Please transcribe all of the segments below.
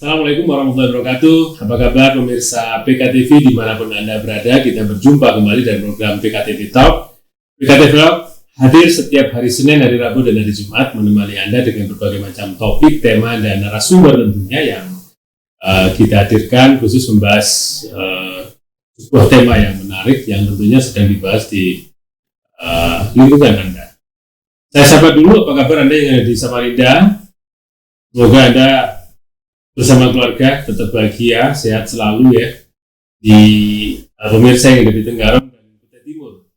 Assalamualaikum warahmatullahi wabarakatuh. Apa kabar pemirsa PKTV dimanapun Anda berada? Kita berjumpa kembali dari program PKTV Talk. PKTV Talk hadir setiap hari Senin, hari Rabu, dan hari Jumat menemani Anda dengan berbagai macam topik, tema, dan narasumber tentunya yang kita hadirkan khusus membahas sebuah tema yang menarik yang tentunya sedang dibahas di lingkungan Anda. Saya sapa dulu, apa kabar Anda yang ada di Samarinda? Semoga Anda bersama keluarga tetap bahagia, sehat selalu ya. Di pemirsa yang ada di Tenggarong dan Kutai Timur.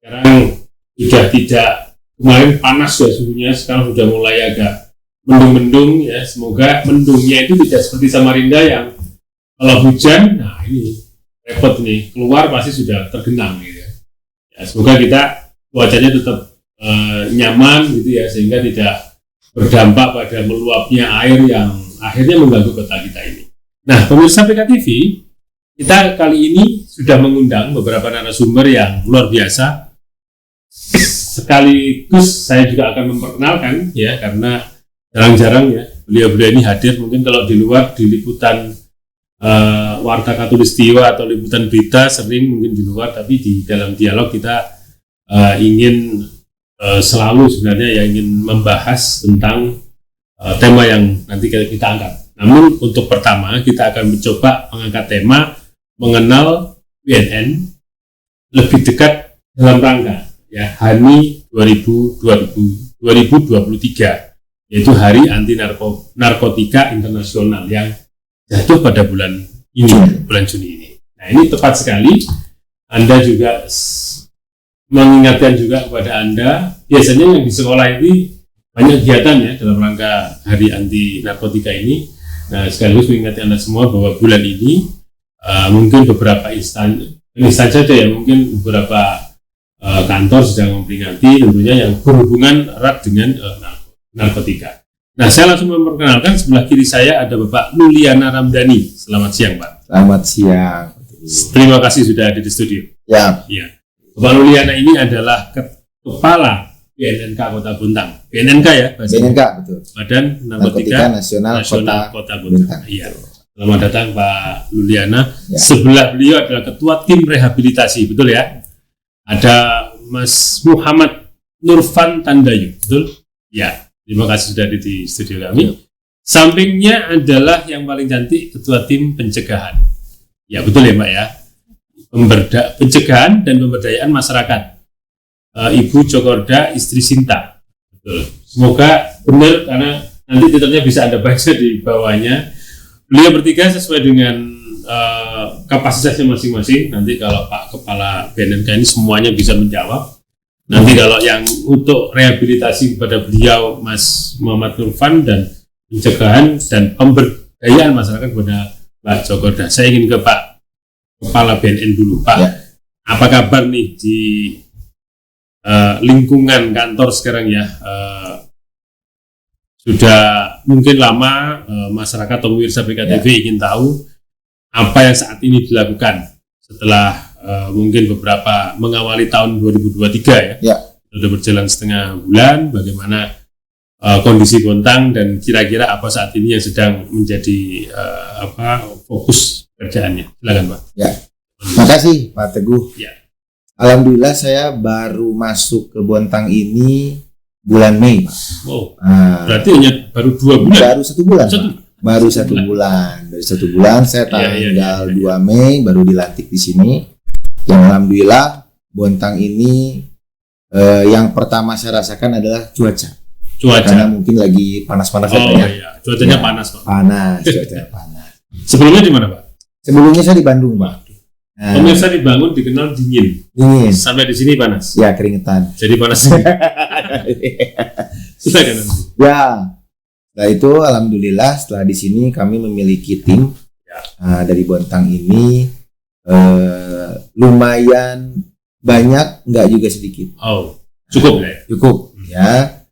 Sekarang sudah tidak, kemarin panas ya suhunya, sekarang sudah mulai agak mendung-mendung ya. Semoga mendungnya itu tidak seperti Samarinda yang kalau hujan, nah ini repot nih, keluar pasti sudah tergenang gitu ya. Semoga kita cuacanya tetap nyaman gitu ya, sehingga tidak berdampak pada meluapnya air yang akhirnya mengganggu kota kita ini. Nah, pemirsa PKTV, kita kali ini sudah mengundang beberapa narasumber yang luar biasa. Sekaligus saya juga akan memperkenalkan ya, karena jarang-jarang ya beliau-beliau ini hadir. Mungkin kalau di luar di liputan Warta Khatulistiwa atau liputan berita sering mungkin di luar, tapi di dalam dialog kita ingin selalu sebenarnya yang ingin membahas tentang tema yang nanti kita angkat. Namun untuk pertama kita akan mencoba mengangkat tema mengenal BNN lebih dekat dalam rangka ya HANI 2023, yaitu Hari Anti Narkotika Internasional yang jatuh pada bulan Juni ini. Nah, ini tepat sekali. Anda juga mengingatkan juga kepada Anda, biasanya yang di sekolah ini banyak kegiatan ya dalam rangka Hari Anti Narkotika ini. Nah, sekaligus mengingatkan Anda semua bahwa bulan ini mungkin beberapa instan saja ya, mungkin beberapa kantor sedang memperingati tentunya yang berhubungan erat dengan narkotika. Nah, saya langsung memperkenalkan, sebelah kiri saya ada Bapak Luliana Ramdhani. Selamat siang, Pak. Selamat siang. Terima kasih sudah ada di studio. Ya. Bapak Luliana ini adalah Kepala BNNK Kota Bontang. BNNK ya? BNNK, betul. Badan Narkotika Nasional Kota Bontang. Iya. Selamat datang Pak Luliana. Ya. Sebelah beliau adalah Ketua Tim Rehabilitasi, betul ya? Ada Mas Muhammad Nurfan Tandayu, betul? Ya. Terima kasih sudah ada di studio kami. Sampingnya adalah yang paling cantik, Ketua Tim Pencegahan. Ya, betul ya Mbak ya? Pencegahan dan pemberdayaan masyarakat, Ibu Cokorda Istri Sinta. Betul. Semoga benar, karena nanti titelnya bisa Anda baca di bawahnya. Beliau bertiga sesuai dengan kapasitasnya masing-masing. Nanti kalau Pak Kepala BNNK ini semuanya bisa menjawab. Nanti kalau yang untuk rehabilitasi kepada beliau Mas Muhammad Nurfan, dan pencegahan dan pemberdayaan masyarakat kepada Pak Cokorda. Saya ingin ke Pak Kepala BNN dulu, Pak. Ya. Apa kabar nih di lingkungan kantor sekarang ya? Sudah mungkin lama masyarakat atau pemirsa PKTV ingin tahu apa yang saat ini dilakukan setelah mungkin beberapa mengawali tahun 2023 ya. Sudah berjalan setengah bulan. Bagaimana kondisi Bontang dan kira-kira apa saat ini yang sedang menjadi fokus kerjaannya? Silakan Pak. Ya, terima kasih Pak Teguh. Ya. Alhamdulillah saya baru masuk ke Bontang ini bulan Mei, Pak. Oh, berarti hanya baru 2 bulan? Baru 1 bulan, baru 1 bulan. Dari 1 bulan saya tanggal 2 Mei baru dilantik di sini. Yang alhamdulillah Bontang ini yang pertama saya rasakan adalah cuaca. Karena mungkin lagi panas-panas ya. Iya. Cuacanya panas Pak. Cuacanya panas. Sebelumnya di mana Pak? Sebelumnya saya di Bandung, Pak. Pemirsa dibangun dikenal dingin. Sampai di sini panas. Ya, keringetan. Jadi panas. Silakan. Ya. Setelah itu alhamdulillah setelah di sini kami memiliki tim dari Bontang ini lumayan banyak, enggak juga sedikit. Oh, cukup ya? Cukup ya.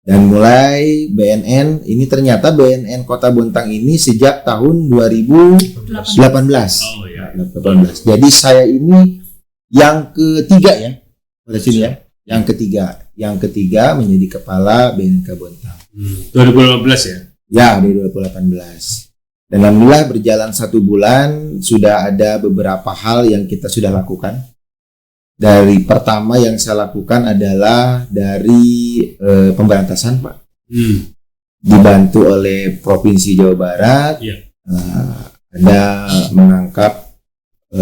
Dan mulai BNN ini, ternyata BNN Kota Bontang ini sejak tahun 2018. Oh ya. 18. Jadi saya ini yang ketiga ya pada sini ya. Yang ketiga menjadi kepala BNK Bontang. 2015 ya? Ya, dari 2018. Dan alhamdulillah berjalan 1 bulan sudah ada beberapa hal yang kita sudah lakukan. Dari pertama yang saya lakukan adalah dari pemberantasan, Pak. Dibantu oleh Provinsi Jawa Barat. Ada menangkap 2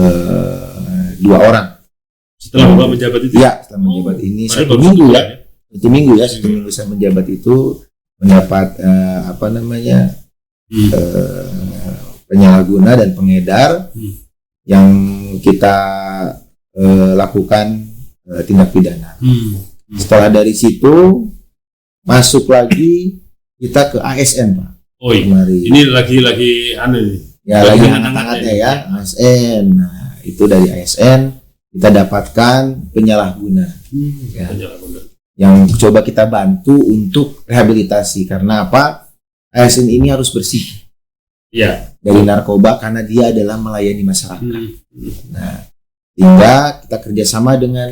orang. Setelah Bapak menjabat itu? Ya, setelah menjabat ini 1 minggu ya. 1 minggu ya, 1 minggu saya menjabat itu mendapat penyalahguna dan pengedar yang kita lakukan tindak pidana. Setelah dari situ masuk lagi kita ke ASN, Pak. Oh iya. Ini lagi ya, lagi hangat-hangatnya ya, ASN. Nah, itu dari ASN kita dapatkan penyalahguna. Yang coba kita bantu untuk rehabilitasi. Karena apa? ASN ini harus bersih. Ya. Dari narkoba karena dia adalah melayani masyarakat. Nah, sehingga kita kerjasama dengan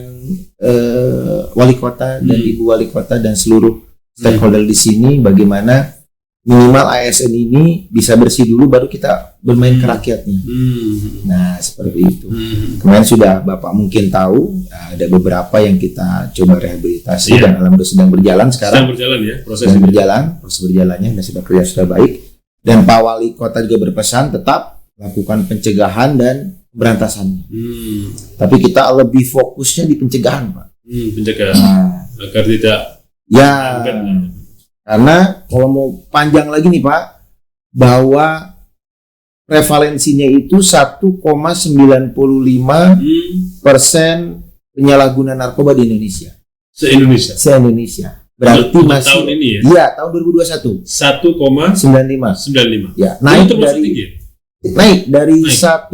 wali kota dan ibu wali kota dan seluruh stakeholder di sini, bagaimana minimal ASN ini bisa bersih dulu baru kita bermain ke rakyatnya. Nah, seperti itu. Kemarin sudah Bapak mungkin tahu ada beberapa yang kita coba rehabilitasi dan alhamdulillah sedang berjalan sekarang. Sedang berjalan ya proses berjalannya dan sudah kerja sudah baik. Dan Pak Wali Kota juga berpesan tetap lakukan pencegahan dan pemberantasan. Tapi kita lebih fokusnya di pencegahan, Pak. Pencegahan agar tidak karena kalau mau panjang lagi nih, Pak, bahwa prevalensinya itu 1,95% penyalahguna narkoba di Indonesia. Se-Indonesia. Berarti masih tahun ini ya? Iya, tahun 2021. 1,95. Ya, naik dari 1,8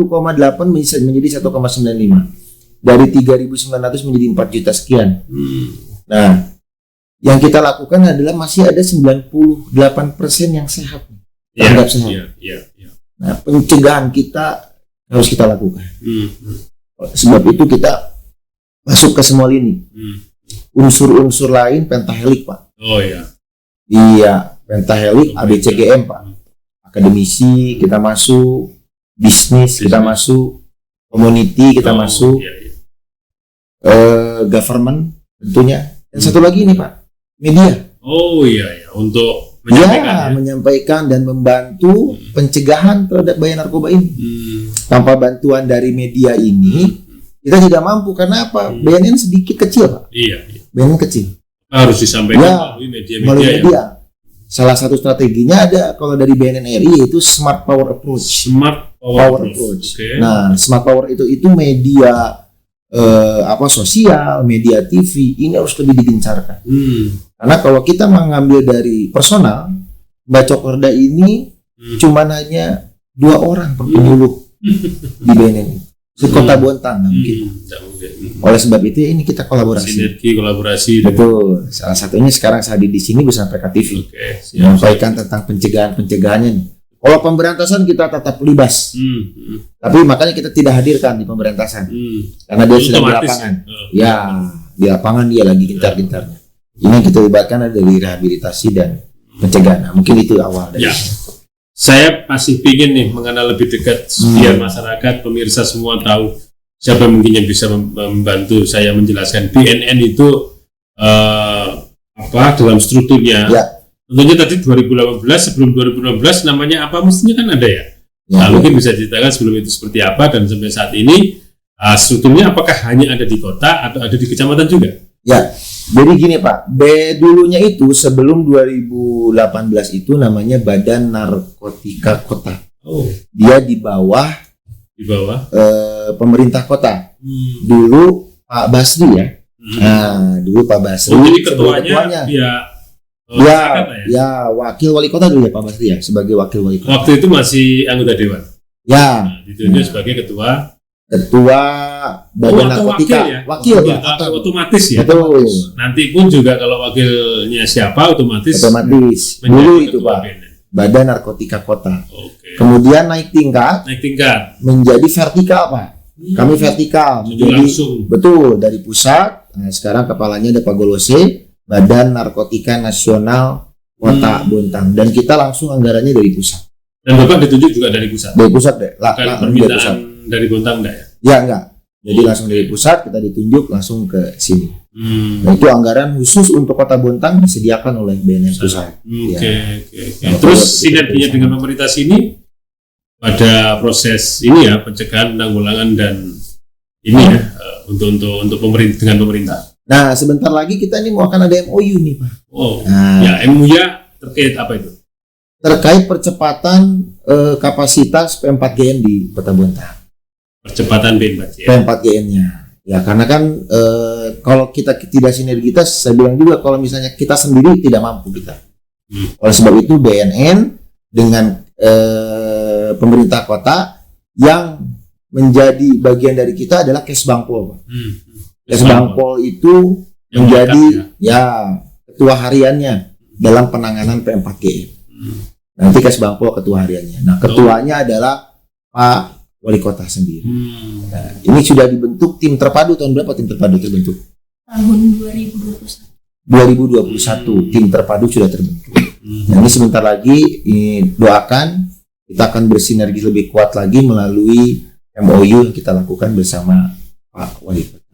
menjadi 1,95. Dari 3.900 menjadi 4 juta sekian. Nah, yang kita lakukan adalah masih ada 98% yang sehat. Tanggap sehat. Nah, pencegahan kita harus kita lakukan. Sebab itu kita masuk ke semua lini. Unsur-unsur lain pentahelik, Pak. Oh iya. Iya, pentahelik ABCGM, Pak. Akademisi kita masuk, bisnis kita masuk, community kita masuk, government tentunya. Dan satu lagi ini, Pak, media. Oh iya, untuk menyampaikan dan membantu pencegahan terhadap bahaya narkoba ini. Tanpa bantuan dari media ini kita tidak mampu. Karena apa? BNN sedikit kecil, Pak. Iya. BNN kecil. Harus disampaikan melalui media. Salah satu strateginya ada kalau dari BNN RI yaitu Smart Power Approach. Smart Power Approach. Okay. Nah, Smart Power itu media sosial, media TV ini harus lebih digencarkan. Karena kalau kita mengambil dari personal, Mbak Cokorda ini cuma hanya 2 orang per penyuluh di BNN. Di Kota Bontang mungkin. Oleh sebab itu ini kita kolaborasi. Kolaborasi. Betul. Salah satunya sekarang saya di sini bersama PKTV. Menyampaikan tentang pencegahannya. Kalau pemberantasan kita tetap libas. Tapi makanya kita tidak hadirkan di pemberantasan. Karena dia sedang di lapangan. Di lapangan dia lagi gencar-gencarnya. Ini yang kita libatkan ada dari rehabilitasi dan pencegahan. Nah, mungkin itu awal dari Saya masih ingin nih mengenal lebih dekat biar masyarakat, pemirsa semua tahu siapa mungkin yang bisa membantu saya menjelaskan BNN itu dalam strukturnya. Tentunya tadi 2018, sebelum 2016 namanya apa mestinya kan ada ya. Mungkin bisa diceritakan sebelum itu seperti apa dan sampai saat ini strukturnya apakah hanya ada di kota atau ada di kecamatan juga? Ya. Jadi gini, Pak, dulunya itu sebelum 2018 itu namanya Badan Narkotika Kota. Dia di bawah pemerintah kota. Dulu Pak Basri ya. Nah, dulu Pak Basri. Jadi ketuanya wakil wali kota dulu ya Pak Basri ya, sebagai wakil wali kota. Waktu itu masih anggota dewan. Ditunjuk sebagai ketua Badan Narkotika, wakil otomatis ya. Betul. Nanti pun juga kalau wakilnya siapa otomatis dulu itu Pak Badan Narkotika Kota. Kemudian naik tingkat menjadi vertikal, Pak. Kami vertikal menjadi betul dari pusat. Nah, sekarang kepalanya ada Pak Golose, Badan Narkotika Nasional Kota Bontang, dan kita langsung anggarannya dari pusat. Dan Bapak ditunjuk juga dari pusat. Dari pusat deh. Bukan permintaan dari Bontang enggak ya? Ya enggak. Jadi langsung dari pusat kita ditunjuk langsung ke sini. Nah, itu anggaran khusus untuk Kota Bontang disediakan oleh BNN pusat. Oke. Terus sinerginya dengan pemerintah sini pada proses ini ya, pencegahan, penanggulangan dan ini ya untuk pemerintah dengan pemerintah. Nah, sebentar lagi kita ini mau akan ada MOU nih, Pak. Oh. Nah, ya MOU terkait apa itu? Terkait percepatan kapasitas P4GN di Kota Bontang. Percepatan P4GN. P4GN-nya. Ya, karena kan kalau kita tidak sinergitas, saya bilang juga kalau misalnya kita sendiri tidak mampu kita. Oleh sebab itu BNN dengan pemerintah kota yang menjadi bagian dari kita adalah Kesbangpol. Kesbangpol itu yang menjadi ya ketua hariannya dalam penanganan P4GN. Nanti Kesbangpol ketua hariannya. Nah, ketuanya adalah Pak Wali Kota sendiri. Nah, ini sudah dibentuk tim terpadu. Tahun berapa tim terpadu terbentuk? Tahun 2021. 2021 tim terpadu sudah terbentuk. Nah, ini sebentar lagi doakan kita akan bersinergi lebih kuat lagi melalui MOU yang kita lakukan bersama Pak Wali Kota.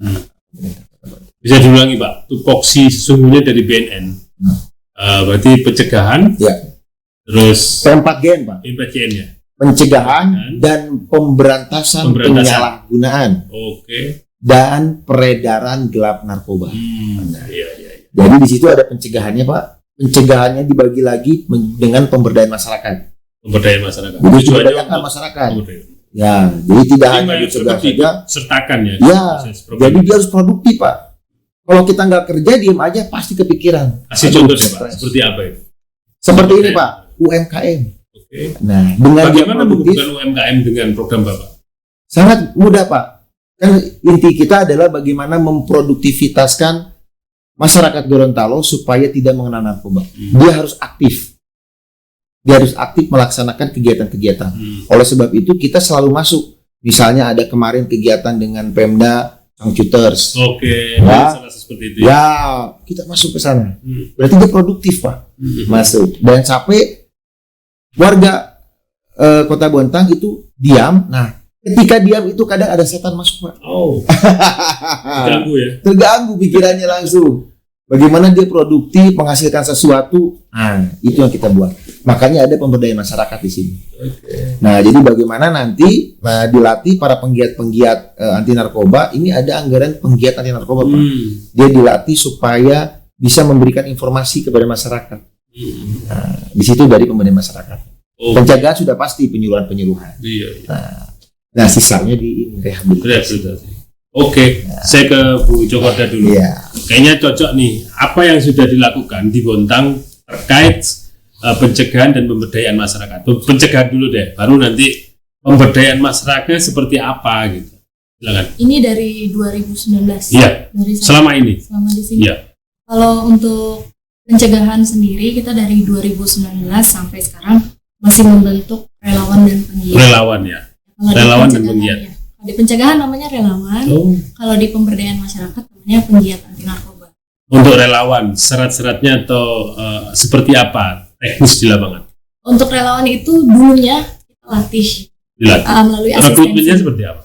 Bisa diulangi Pak, tupoksi sesungguhnya dari BNN. Berarti pencegahan. Ya. Terus P4GN, Pak. P4GN ya. Pencegahan dan pemberantasan penyalahgunaan. Oke. Dan peredaran gelap narkoba. Iya. Jadi di situ ada pencegahannya, Pak. Pencegahannya dibagi lagi dengan pemberdayaan masyarakat. Pemberdayaan masyarakat. Tujuannya masyarakat. Ya, jadi tidak hanya dicegah saja. Sertakan ya. Ya, jadi dia harus produktif, Pak. Kalau kita nggak kerja, diem aja pasti kepikiran. Kasih contohnya, Pak. Seperti apa itu? Seperti ini, Pak. UMKM. Oke. Nah, dengan bagaimana menghubungkan UMKM dengan program Bapak? Sangat mudah, Pak. Kan inti kita adalah bagaimana memproduktivitaskan masyarakat Gorontalo supaya tidak mengenal narkoba. Dia harus aktif. Dia harus aktif melaksanakan kegiatan-kegiatan. Oleh sebab itu kita selalu masuk. Misalnya ada kemarin kegiatan dengan Pemda Sangcuters. Oke. Ya, seperti itu. Ya, kita masuk ke sana. Berarti dia produktif, Pak. Masuk. Dan sampai warga Kota Bontang itu diam. Nah, ketika diam itu kadang ada setan masuk, Pak. Oh. Terganggu ya. Terganggu pikirannya langsung. Bagaimana dia produktif, menghasilkan sesuatu. Nah, itu yang kita buat. Makanya ada pemberdayaan masyarakat di sini. Nah, jadi bagaimana nanti dilatih para penggiat-penggiat anti narkoba. Ini ada anggaran penggiat anti narkoba, Pak. Dia dilatih supaya bisa memberikan informasi kepada masyarakat. Nah, di situ dari pemberdayaan masyarakat. Pencegahan sudah pasti penyuluhan-penyuluhan. Iya. Nah, sisanya di rehabilitasi. Oke, saya ke Bu Cokorda dulu. Iya. Kayaknya cocok nih. Apa yang sudah dilakukan di Bontang terkait pencegahan dan pemberdayaan masyarakat? Pencegahan dulu deh, baru nanti pemberdayaan masyarakat seperti apa gitu. Silakan. Ini dari 2019. Iya. Dari selama ini. Selama di sini. Iya. Kalau untuk pencegahan sendiri kita dari 2019 sampai sekarang masih membentuk relawan dan penggiat. Relawan ya. Relawan dan penggiat. Ya. Di pencegahan namanya relawan, kalau di pemberdayaan masyarakat namanya penggiat anti narkoba. Untuk relawan, syarat-syaratnya atau seperti apa teknis di lapangan? Untuk relawan itu dulunya kita latih melalui asistensi. Rekrutmennya seperti apa?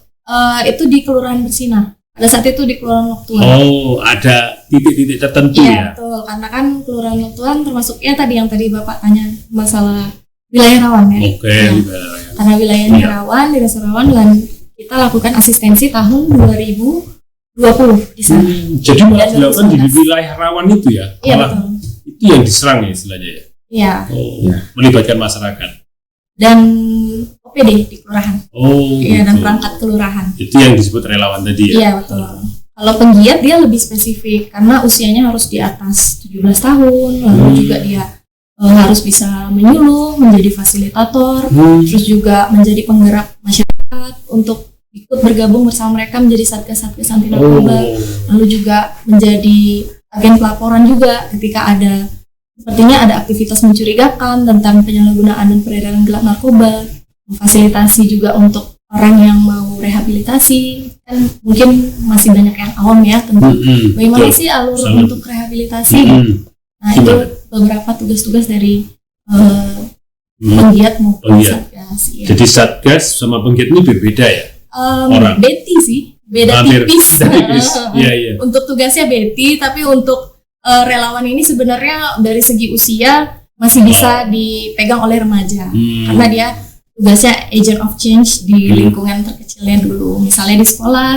Itu di Kelurahan Bersina. Pada saat itu di Kelurahan Loktuan. Oh, ada titik-titik tertentu ya? Iya, betul. Karena kan Kelurahan Loktuan termasuk ya tadi yang tadi Bapak tanya masalah wilayah rawan ya. Oke. Karena wilayahnya rawan, di desa rawan dan kita lakukan asistensi tahun 2020 di sana. Jadi malah dilakukan di wilayah rawan itu ya? Iya, betul. Itu yang diserang ya istilahnya ya? Iya. Melibatkan masyarakat. Dan OPD di kelurahan. Iya, dan perangkat kelurahan. Itu yang disebut relawan tadi ya? Iya, betul. Kalau penggiat dia lebih spesifik karena usianya harus di atas 17 tahun, lalu juga dia harus bisa menyuluh, menjadi fasilitator, terus juga menjadi penggerak masyarakat untuk ikut bergabung bersama mereka menjadi satgas-satgas anti narkoba, lalu juga menjadi agen pelaporan juga ketika ada sepertinya ada aktivitas mencurigakan tentang penyalahgunaan dan peredaran gelap narkoba, memfasilitasi juga untuk orang yang mau rehabilitasi. Kan mungkin masih banyak yang awam ya tentang bagaimana sih alur untuk rehabilitasi. Nah, itu beberapa tugas-tugas dari penggiat maupun Penggiat. satgas. Ya. Jadi satgas sama penggiat ini berbeda ya? orang. Betty sih, beda Hampir. tipis. Tipis. Iya. Untuk tugasnya Betty, tapi untuk relawan ini sebenarnya dari segi usia masih bisa dipegang oleh remaja, karena dia tugasnya agent of change di lingkungan terkecilnya dulu, misalnya di sekolah,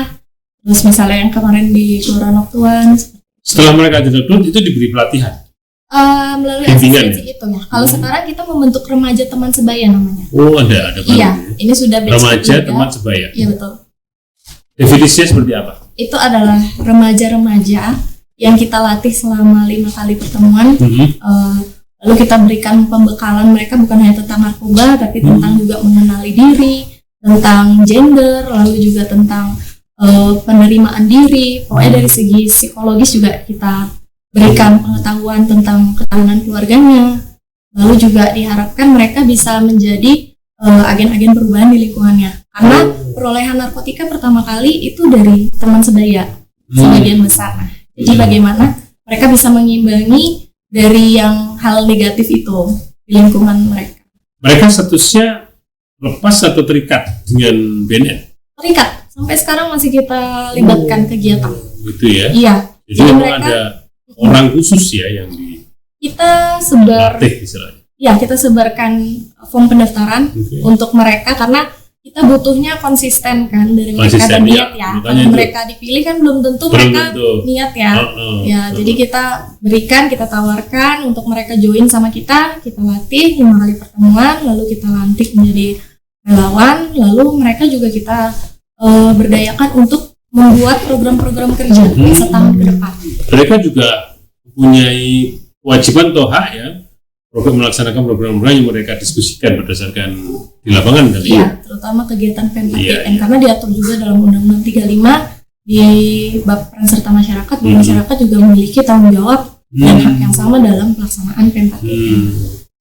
terus misalnya yang kemarin di Kelurahan Oktuan. Setelah mereka jadi klub itu diberi pelatihan. Melalui Bimbingan asistensi itu ya. Kalau sekarang kita membentuk remaja teman sebaya namanya. Oh ada baru. Iya, ini sudah basic Remaja juga. teman sebaya. Iya betul. Definisinya seperti apa? Itu adalah remaja-remaja yang kita latih selama 5 kali pertemuan. Lalu kita berikan pembekalan mereka bukan hanya tentang narkoba, tapi tentang juga mengenali diri, tentang gender, lalu juga tentang penerimaan diri. Pokoknya dari segi psikologis juga kita berikan pengetahuan tentang ketahanan keluarganya. Lalu juga diharapkan mereka bisa menjadi agen-agen perubahan di lingkungannya. Karena perolehan narkotika pertama kali itu dari teman sebaya sebagian besar. Nah, jadi bagaimana mereka bisa mengimbangi dari yang hal negatif itu di lingkungan mereka. Mereka statusnya lepas atau terikat dengan BNN? Terikat, sampai sekarang masih kita libatkan kegiatan. Gitu ya? Iya. Jadi memang ada orang khusus ya yang kita sebar. dilatih istilahnya. Ya, kita sebarkan form pendaftaran untuk mereka karena kita butuhnya konsisten kan dari mereka dan niat ya. Kalau mereka dipilih kan belum tentu mereka niat ya. Ya, jadi kita berikan, kita tawarkan untuk mereka join sama kita latih 5 kali pertemuan, lalu kita lantik menjadi relawan, lalu mereka juga kita berdayakan untuk membuat program-program kerja setahun ke depan. Mereka juga mempunyai kewajiban atau hak ya melaksanakan program-program yang mereka diskusikan berdasarkan di lapangan kali ya. Terutama kegiatan PMPTN karena diatur juga dalam Undang-Undang 35 di bab peran serta masyarakat, masyarakat juga memiliki tanggung jawab dan hak yang sama dalam pelaksanaan PMPTN.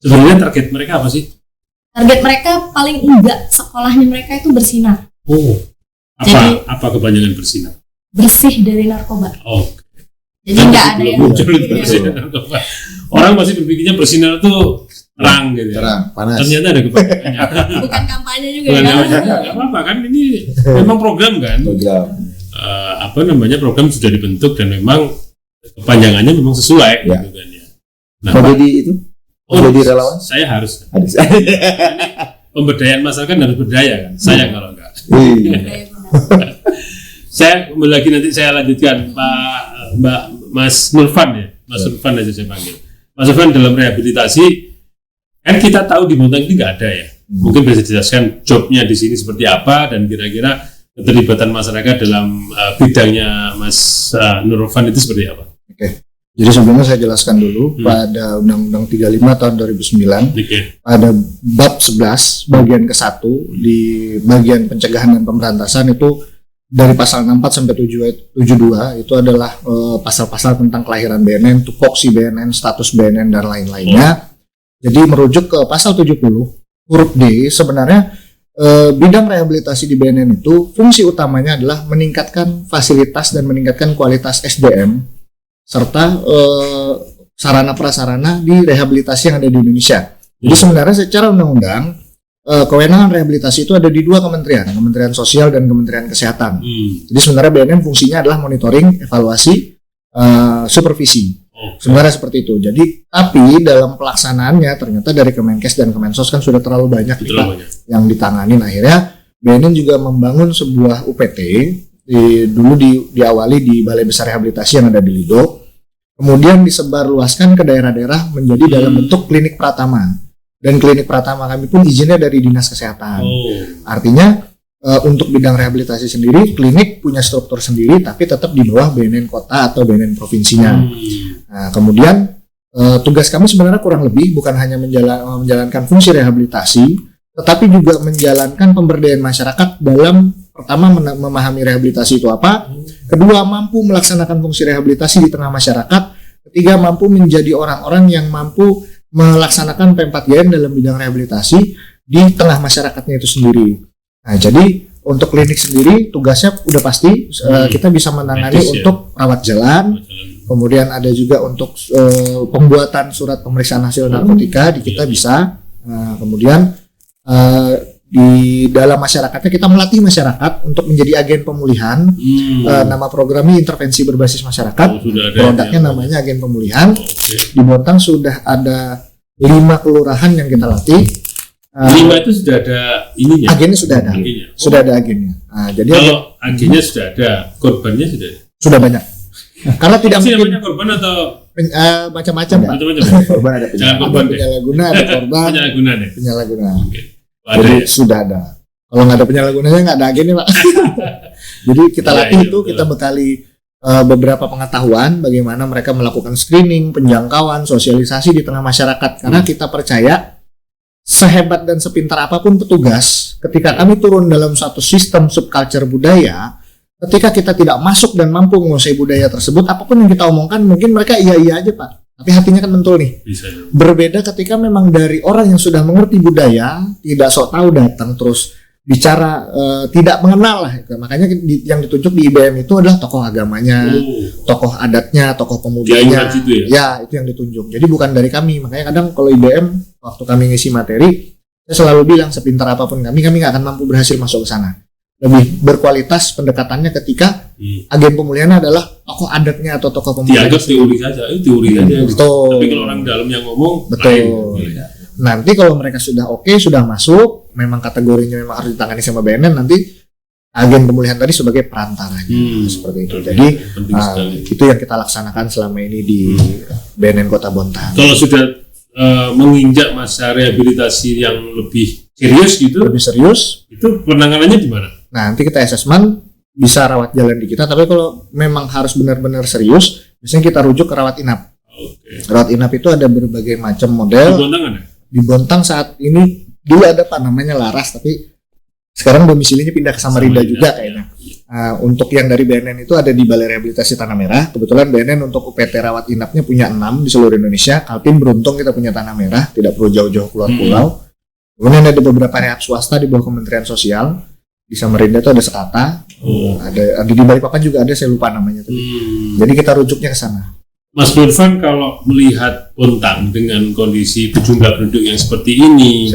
Sebenarnya target mereka apa sih? Target mereka paling enggak sekolahnya mereka itu bersinar. Apa kepanjangan bersinar? Bersih dari narkoba. Jadi nggak ada yang muncul bersinar narkoba. Orang masih berpikirnya bersinar itu terang gitu. Terang, panas. Ternyata ada kepanjangannya. Bukan kampanye juga ya. Nggak apa-apa kan ini memang program kan. Program sudah dibentuk dan memang kepanjangannya memang sesuai gitu kan ya. Nah, mau jadi itu? Jadi relawan? Saya harus. Pemberdayaan masyarakat harus berdaya kan. Saya kalau enggak. Saya lagi nanti saya lanjutkan Mas Nurfan ya. Mas Nurfan aja saya panggil. Mas Nurfan dalam rehabilitasi kan kita tahu di Bontang ini nggak ada ya. Mungkin bisa dijelaskan jobnya di sini seperti apa dan kira-kira keterlibatan masyarakat dalam bidangnya Mas Nurfan itu seperti apa? Oke. Jadi sebelumnya saya jelaskan dulu pada Undang-Undang 35 tahun 2009 pada bab 11 bagian ke-1 di bagian pencegahan dan pemberantasan itu dari pasal 64 sampai 72 itu adalah pasal-pasal tentang kelahiran BNN, tupoksi BNN, status BNN dan lain-lainnya. Jadi merujuk ke pasal 70 huruf D sebenarnya bidang rehabilitasi di BNN itu fungsi utamanya adalah meningkatkan fasilitas dan meningkatkan kualitas SDM serta sarana prasarana di rehabilitasi yang ada di Indonesia. Jadi sebenarnya secara undang-undang kewenangan rehabilitasi itu ada di 2 kementerian, Kementerian Sosial dan Kementerian Kesehatan. Jadi sebenarnya BNN fungsinya adalah monitoring, evaluasi, supervisi. Sebenarnya seperti itu. Jadi tapi dalam pelaksanaannya ternyata dari Kemenkes dan Kemensos kan sudah terlalu banyak yang ditangani. Akhirnya BNN juga membangun sebuah UPT. Dulu diawali di Balai Besar Rehabilitasi yang ada di Lido, kemudian disebarluaskan ke daerah-daerah menjadi dalam bentuk klinik pratama, dan klinik pratama kami pun izinnya dari Dinas Kesehatan. Artinya untuk bidang rehabilitasi sendiri klinik punya struktur sendiri tapi tetap di bawah BNN kota atau BNN provinsinya. Nah, kemudian tugas kami sebenarnya kurang lebih bukan hanya menjalankan fungsi rehabilitasi tetapi juga menjalankan pemberdayaan masyarakat dalam pertama memahami rehabilitasi itu apa, kedua mampu melaksanakan fungsi rehabilitasi di tengah masyarakat, ketiga mampu menjadi orang-orang yang mampu melaksanakan P4GN dalam bidang rehabilitasi di tengah masyarakatnya itu sendiri. Nah, jadi untuk klinik sendiri tugasnya udah pasti kita bisa menangani untuk rawat jalan, kemudian ada juga untuk pembuatan surat pemeriksaan hasil narkotika di kita bisa Nah, kemudian di dalam masyarakatnya kita melatih masyarakat untuk menjadi agen pemulihan. Nama programnya intervensi berbasis masyarakat. Produknya namanya agen pemulihan. Di Bontang sudah ada 5 kelurahan yang kita latih. 5 itu sudah ada ininya. Agennya sudah ada. Sudah ada agennya. Nah, jadi kalau agennya sudah ada, korbannya sudah banyak. Karena tidak mungkin namanya korban atau macam-macam, Pak. Korban ada penyalahguna, ada korban, penyalahguna. Jadi sudah ada. Kalau nggak ada penyalahgunanya nggak ada agennya, Pak. Jadi kita latih itu, kita bekali beberapa pengetahuan bagaimana mereka melakukan screening, penjangkauan, sosialisasi di tengah masyarakat. Karena kita percaya sehebat dan sepintar apapun petugas, ketika kami turun dalam satu sistem subculture budaya, ketika kita tidak masuk dan mampu menguasai budaya tersebut, apapun yang kita omongkan mungkin mereka iya-iya aja, Pak. Tapi hatinya kan mentul nih. Berbeda ketika memang dari orang yang sudah mengerti budaya, tidak sok tahu datang terus bicara tidak mengenal lah. Makanya yang ditunjuk di IBM itu adalah tokoh agamanya, tokoh adatnya, tokoh pemudanya. Ya, itu yang ditunjuk. Jadi bukan dari kami. Makanya kadang kalau IBM waktu kami ngisi materi, saya selalu bilang sepintar apapun kami nggak akan mampu berhasil masuk ke sana. Lebih berkualitas pendekatannya ketika agen pemulihan adalah tokoh adatnya atau tokoh pemulihan. Dianggap teori saja, itu teori saja. Betul. Tapi kalau orang dalam yang ngomong, betul. Nanti kalau mereka sudah oke, sudah masuk, memang kategorinya memang harus ditangani sama BNN, nanti agen pemulihan tadi sebagai perantaranya, seperti itu. Jadi itu yang kita laksanakan selama ini di BNN Kota Bontang. Kalau sudah menginjak masa rehabilitasi yang lebih serius, itu penanganannya di mana? Nah, nanti kita assessment, bisa rawat jalan di kita, tapi kalau memang harus benar-benar serius, biasanya kita rujuk ke rawat inap. Rawat inap itu ada berbagai macam model. Di Bontang ada? Di Bontang saat ini dulu ada, Pak, namanya Laras, tapi sekarang domisilinya pindah ke Samarinda juga kayaknya. Untuk yang dari BNN itu ada di Balai Rehabilitasi Tanah Merah. Kebetulan BNN untuk UPT rawat inapnya punya 6 di seluruh Indonesia. Kaltim beruntung kita punya Tanah Merah, tidak perlu jauh-jauh keluar pulau. Kemudian ada beberapa rehab swasta di bawah Kementerian Sosial. Di Samarinda itu ada Sekata, ada di Balikpapan juga ada, saya lupa namanya tadi. Jadi kita rujuknya ke sana. Mas Nurfan, kalau melihat Bontang dengan kondisi jumlah penduduk yang seperti ini,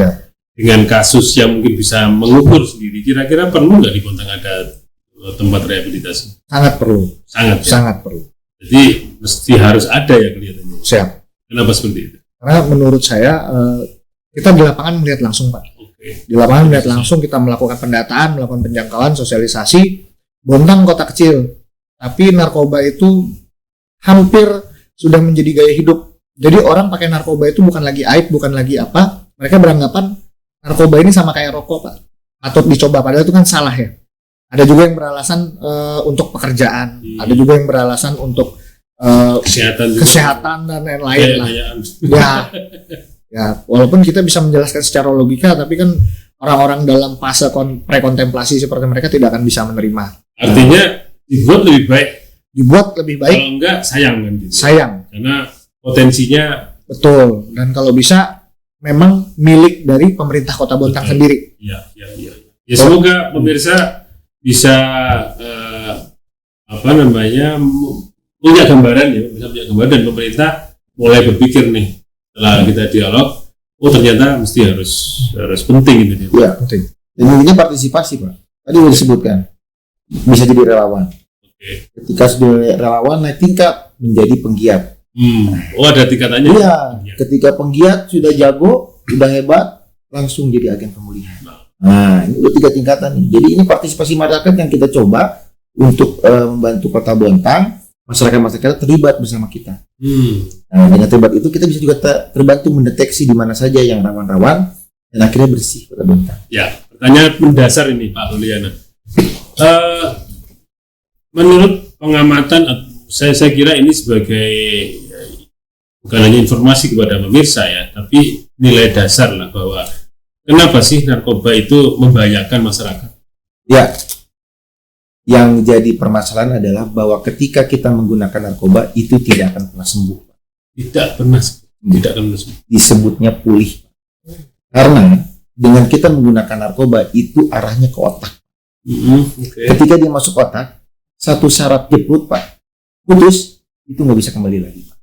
dengan kasus yang mungkin bisa mengukur sendiri, kira-kira perlu nggak di Bontang ada tempat rehabilitasi? Sangat perlu. Sangat perlu. Jadi mesti harus ada ya kelihatannya. Siap. Kenapa seperti itu? Karena menurut saya kita di lapangan melihat langsung, Pak. Di lapangan melihat langsung, kita melakukan pendataan, melakukan penjangkauan, sosialisasi. Bontang kota kecil, tapi narkoba itu hampir sudah menjadi gaya hidup. Jadi orang pakai narkoba itu bukan lagi aib, bukan lagi apa. Mereka beranggapan narkoba ini sama kayak rokok, Pak. Patut dicoba, padahal itu kan salah ya. Ada juga yang beralasan untuk pekerjaan, ada juga yang beralasan untuk kesehatan dan lain-lain lah. Ya, walaupun kita bisa menjelaskan secara logika, tapi kan orang-orang dalam fase prekontemplasi seperti mereka tidak akan bisa menerima. Artinya dibuat lebih baik. Kalau enggak sayang kan gitu. Sayang. Karena potensinya betul. Dan kalau bisa memang milik dari pemerintah Kota Bontang sendiri. Iya. Ya semoga pemirsa bisa punya gambaran dan pemerintah mulai berpikir nih. Setelah kita dialog, ternyata mesti harus penting gitu. Iya, penting. Dan ini partisipasi, Pak. Tadi sudah disebutkan, bisa jadi relawan. Ketika sudah relawan, naik tingkat menjadi penggiat. Ada tingkatannya. Iya, ketika penggiat sudah jago, sudah hebat, langsung jadi agen pemulihan. Nah, ini udah 3 tingkatan nih. Jadi ini partisipasi masyarakat yang kita coba untuk membantu Kota Bontang. Masyarakat terlibat bersama kita. Nah, dengan terlibat itu kita bisa juga terbantu mendeteksi di mana saja yang rawan-rawan dan akhirnya bersih Kota Bontang. Ya, pertanyaan mendasar ini Pak Huliana. Menurut pengamatan, saya kira ini sebagai bukan hanya informasi kepada pemirsa ya, tapi nilai dasar lah bahwa kenapa sih narkoba itu membahayakan masyarakat? Ya. Yang jadi permasalahan adalah bahwa ketika kita menggunakan narkoba itu tidak akan pernah sembuh. Tidak akan pernah sembuh. Disebutnya pulih. Karena dengan kita menggunakan narkoba itu arahnya ke otak. Ketika dia masuk otak, satu syarat jeprut, Pak, putus, itu nggak bisa kembali lagi, Pak.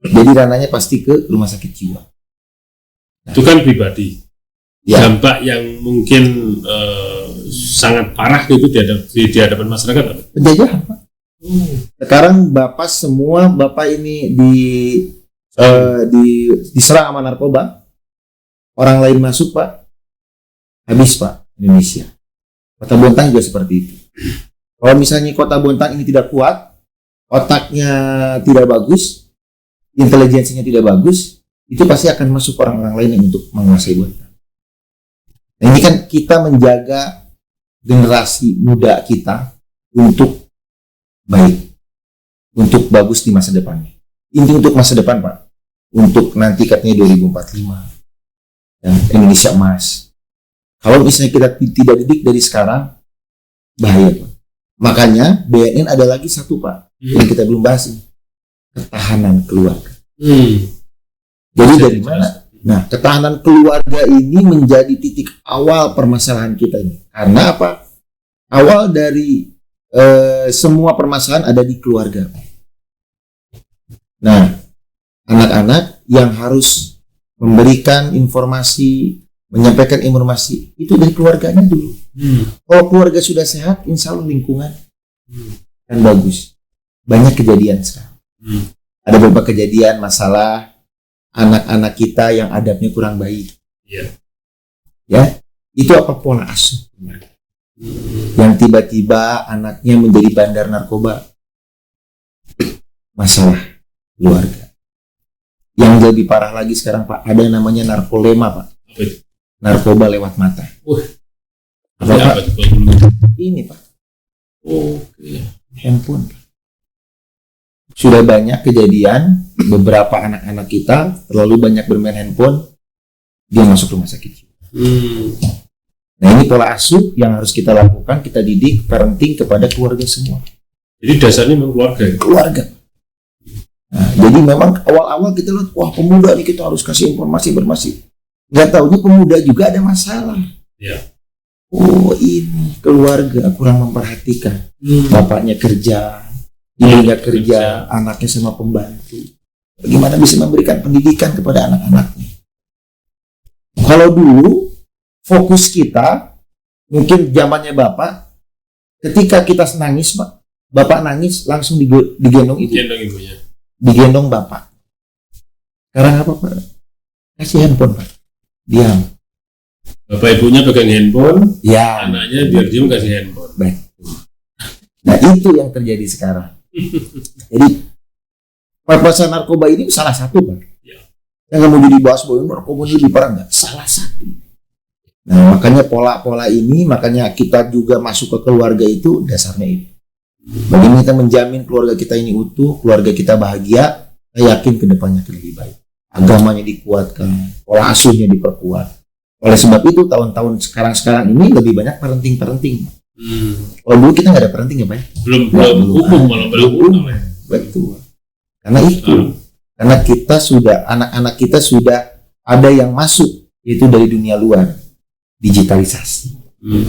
Jadi ranahnya pasti ke rumah sakit jiwa. Itu kan pribadi. Ya. Dampak yang mungkin sangat parah itu di hadapan masyarakat apa? Penjajahan, Pak. Sekarang Bapak ini diserang sama narkoba, orang lain masuk, Pak, habis, Pak, Indonesia. Kota Bontang juga seperti itu. Kalau misalnya Kota Bontang ini tidak kuat, otaknya tidak bagus, intelijensinya tidak bagus, itu pasti akan masuk orang-orang lain yang untuk menguasai Bontang. Nah, ini kan kita menjaga generasi muda kita untuk baik, untuk bagus di masa depannya. Ini untuk masa depan, Pak. Untuk nanti katanya 2045 dan Indonesia emas. Kalau misalnya kita tidak didik dari sekarang, bahaya, Pak. Makanya BNN ada lagi satu, Pak, yang kita belum bahas ini, ketahanan keluarga. Jadi dari mana? Nah, ketahanan keluarga ini menjadi titik awal permasalahan kita ini. Karena apa? Awal dari semua permasalahan ada di keluarga. Nah, anak-anak yang harus memberikan informasi, menyampaikan informasi itu dari keluarganya dulu. Kalau keluarga sudah sehat, insya Allah lingkungan kan bagus. Banyak kejadian sekarang. Ada beberapa kejadian masalah anak-anak kita yang adabnya kurang baik. Ya, itu apa pola asuh? Yang tiba-tiba anaknya menjadi bandar narkoba. Masalah keluarga. Yang lebih parah lagi sekarang, Pak, ada yang namanya narkolema, Pak. Narkoba lewat mata. Apa, Pak? Ini, Pak. Handphone. Sudah banyak kejadian beberapa anak-anak kita terlalu banyak bermain handphone, dia masuk rumah sakit. Nah, ini pola asuh yang harus kita lakukan, kita didik, parenting kepada keluarga semua. Jadi dasarnya memang keluarga. Keluarga. Nah, jadi memang awal-awal kita lihat, wah pemuda nih kita harus kasih informasi. Nggak tahunya pemuda juga ada masalah. Oh, ini keluarga kurang memperhatikan. Bapaknya kerja, ibunya kerja, anaknya sama pembantu. Bagaimana bisa memberikan pendidikan kepada anak-anaknya? Kalau dulu fokus kita, mungkin zamannya Bapak, ketika kita nangis, Pak, Bapak nangis langsung digendong ibu. Digendong ibunya. Digendong Bapak. Sekarang apa, Pak? Kasih handphone, Pak. Diam. Bapak ibunya pegang handphone, Ya. anaknya biar diem kasih handphone. Baik. Nah, itu yang terjadi sekarang. Jadi permasalahan narkoba ini salah satu, Pak. Yang nggak mau dibahas bahwa narkoba ini lebih parah, nggak? Salah satu. Nah, makanya pola-pola ini, makanya kita juga masuk ke keluarga itu dasarnya itu. Bagaimana kita menjamin keluarga kita ini utuh, keluarga kita bahagia, saya yakin kedepannya akan lebih baik. Agamanya dikuatkan, pola asuhnya diperkuat. Oleh sebab itu tahun-tahun sekarang ini lebih banyak parenting. Kalau dulu kita nggak ada parenting ya, Pak? Belum hukum, malah belum hukum. Betul. Karena itu, karena kita sudah, anak-anak kita sudah ada yang masuk, yaitu dari dunia luar, digitalisasi.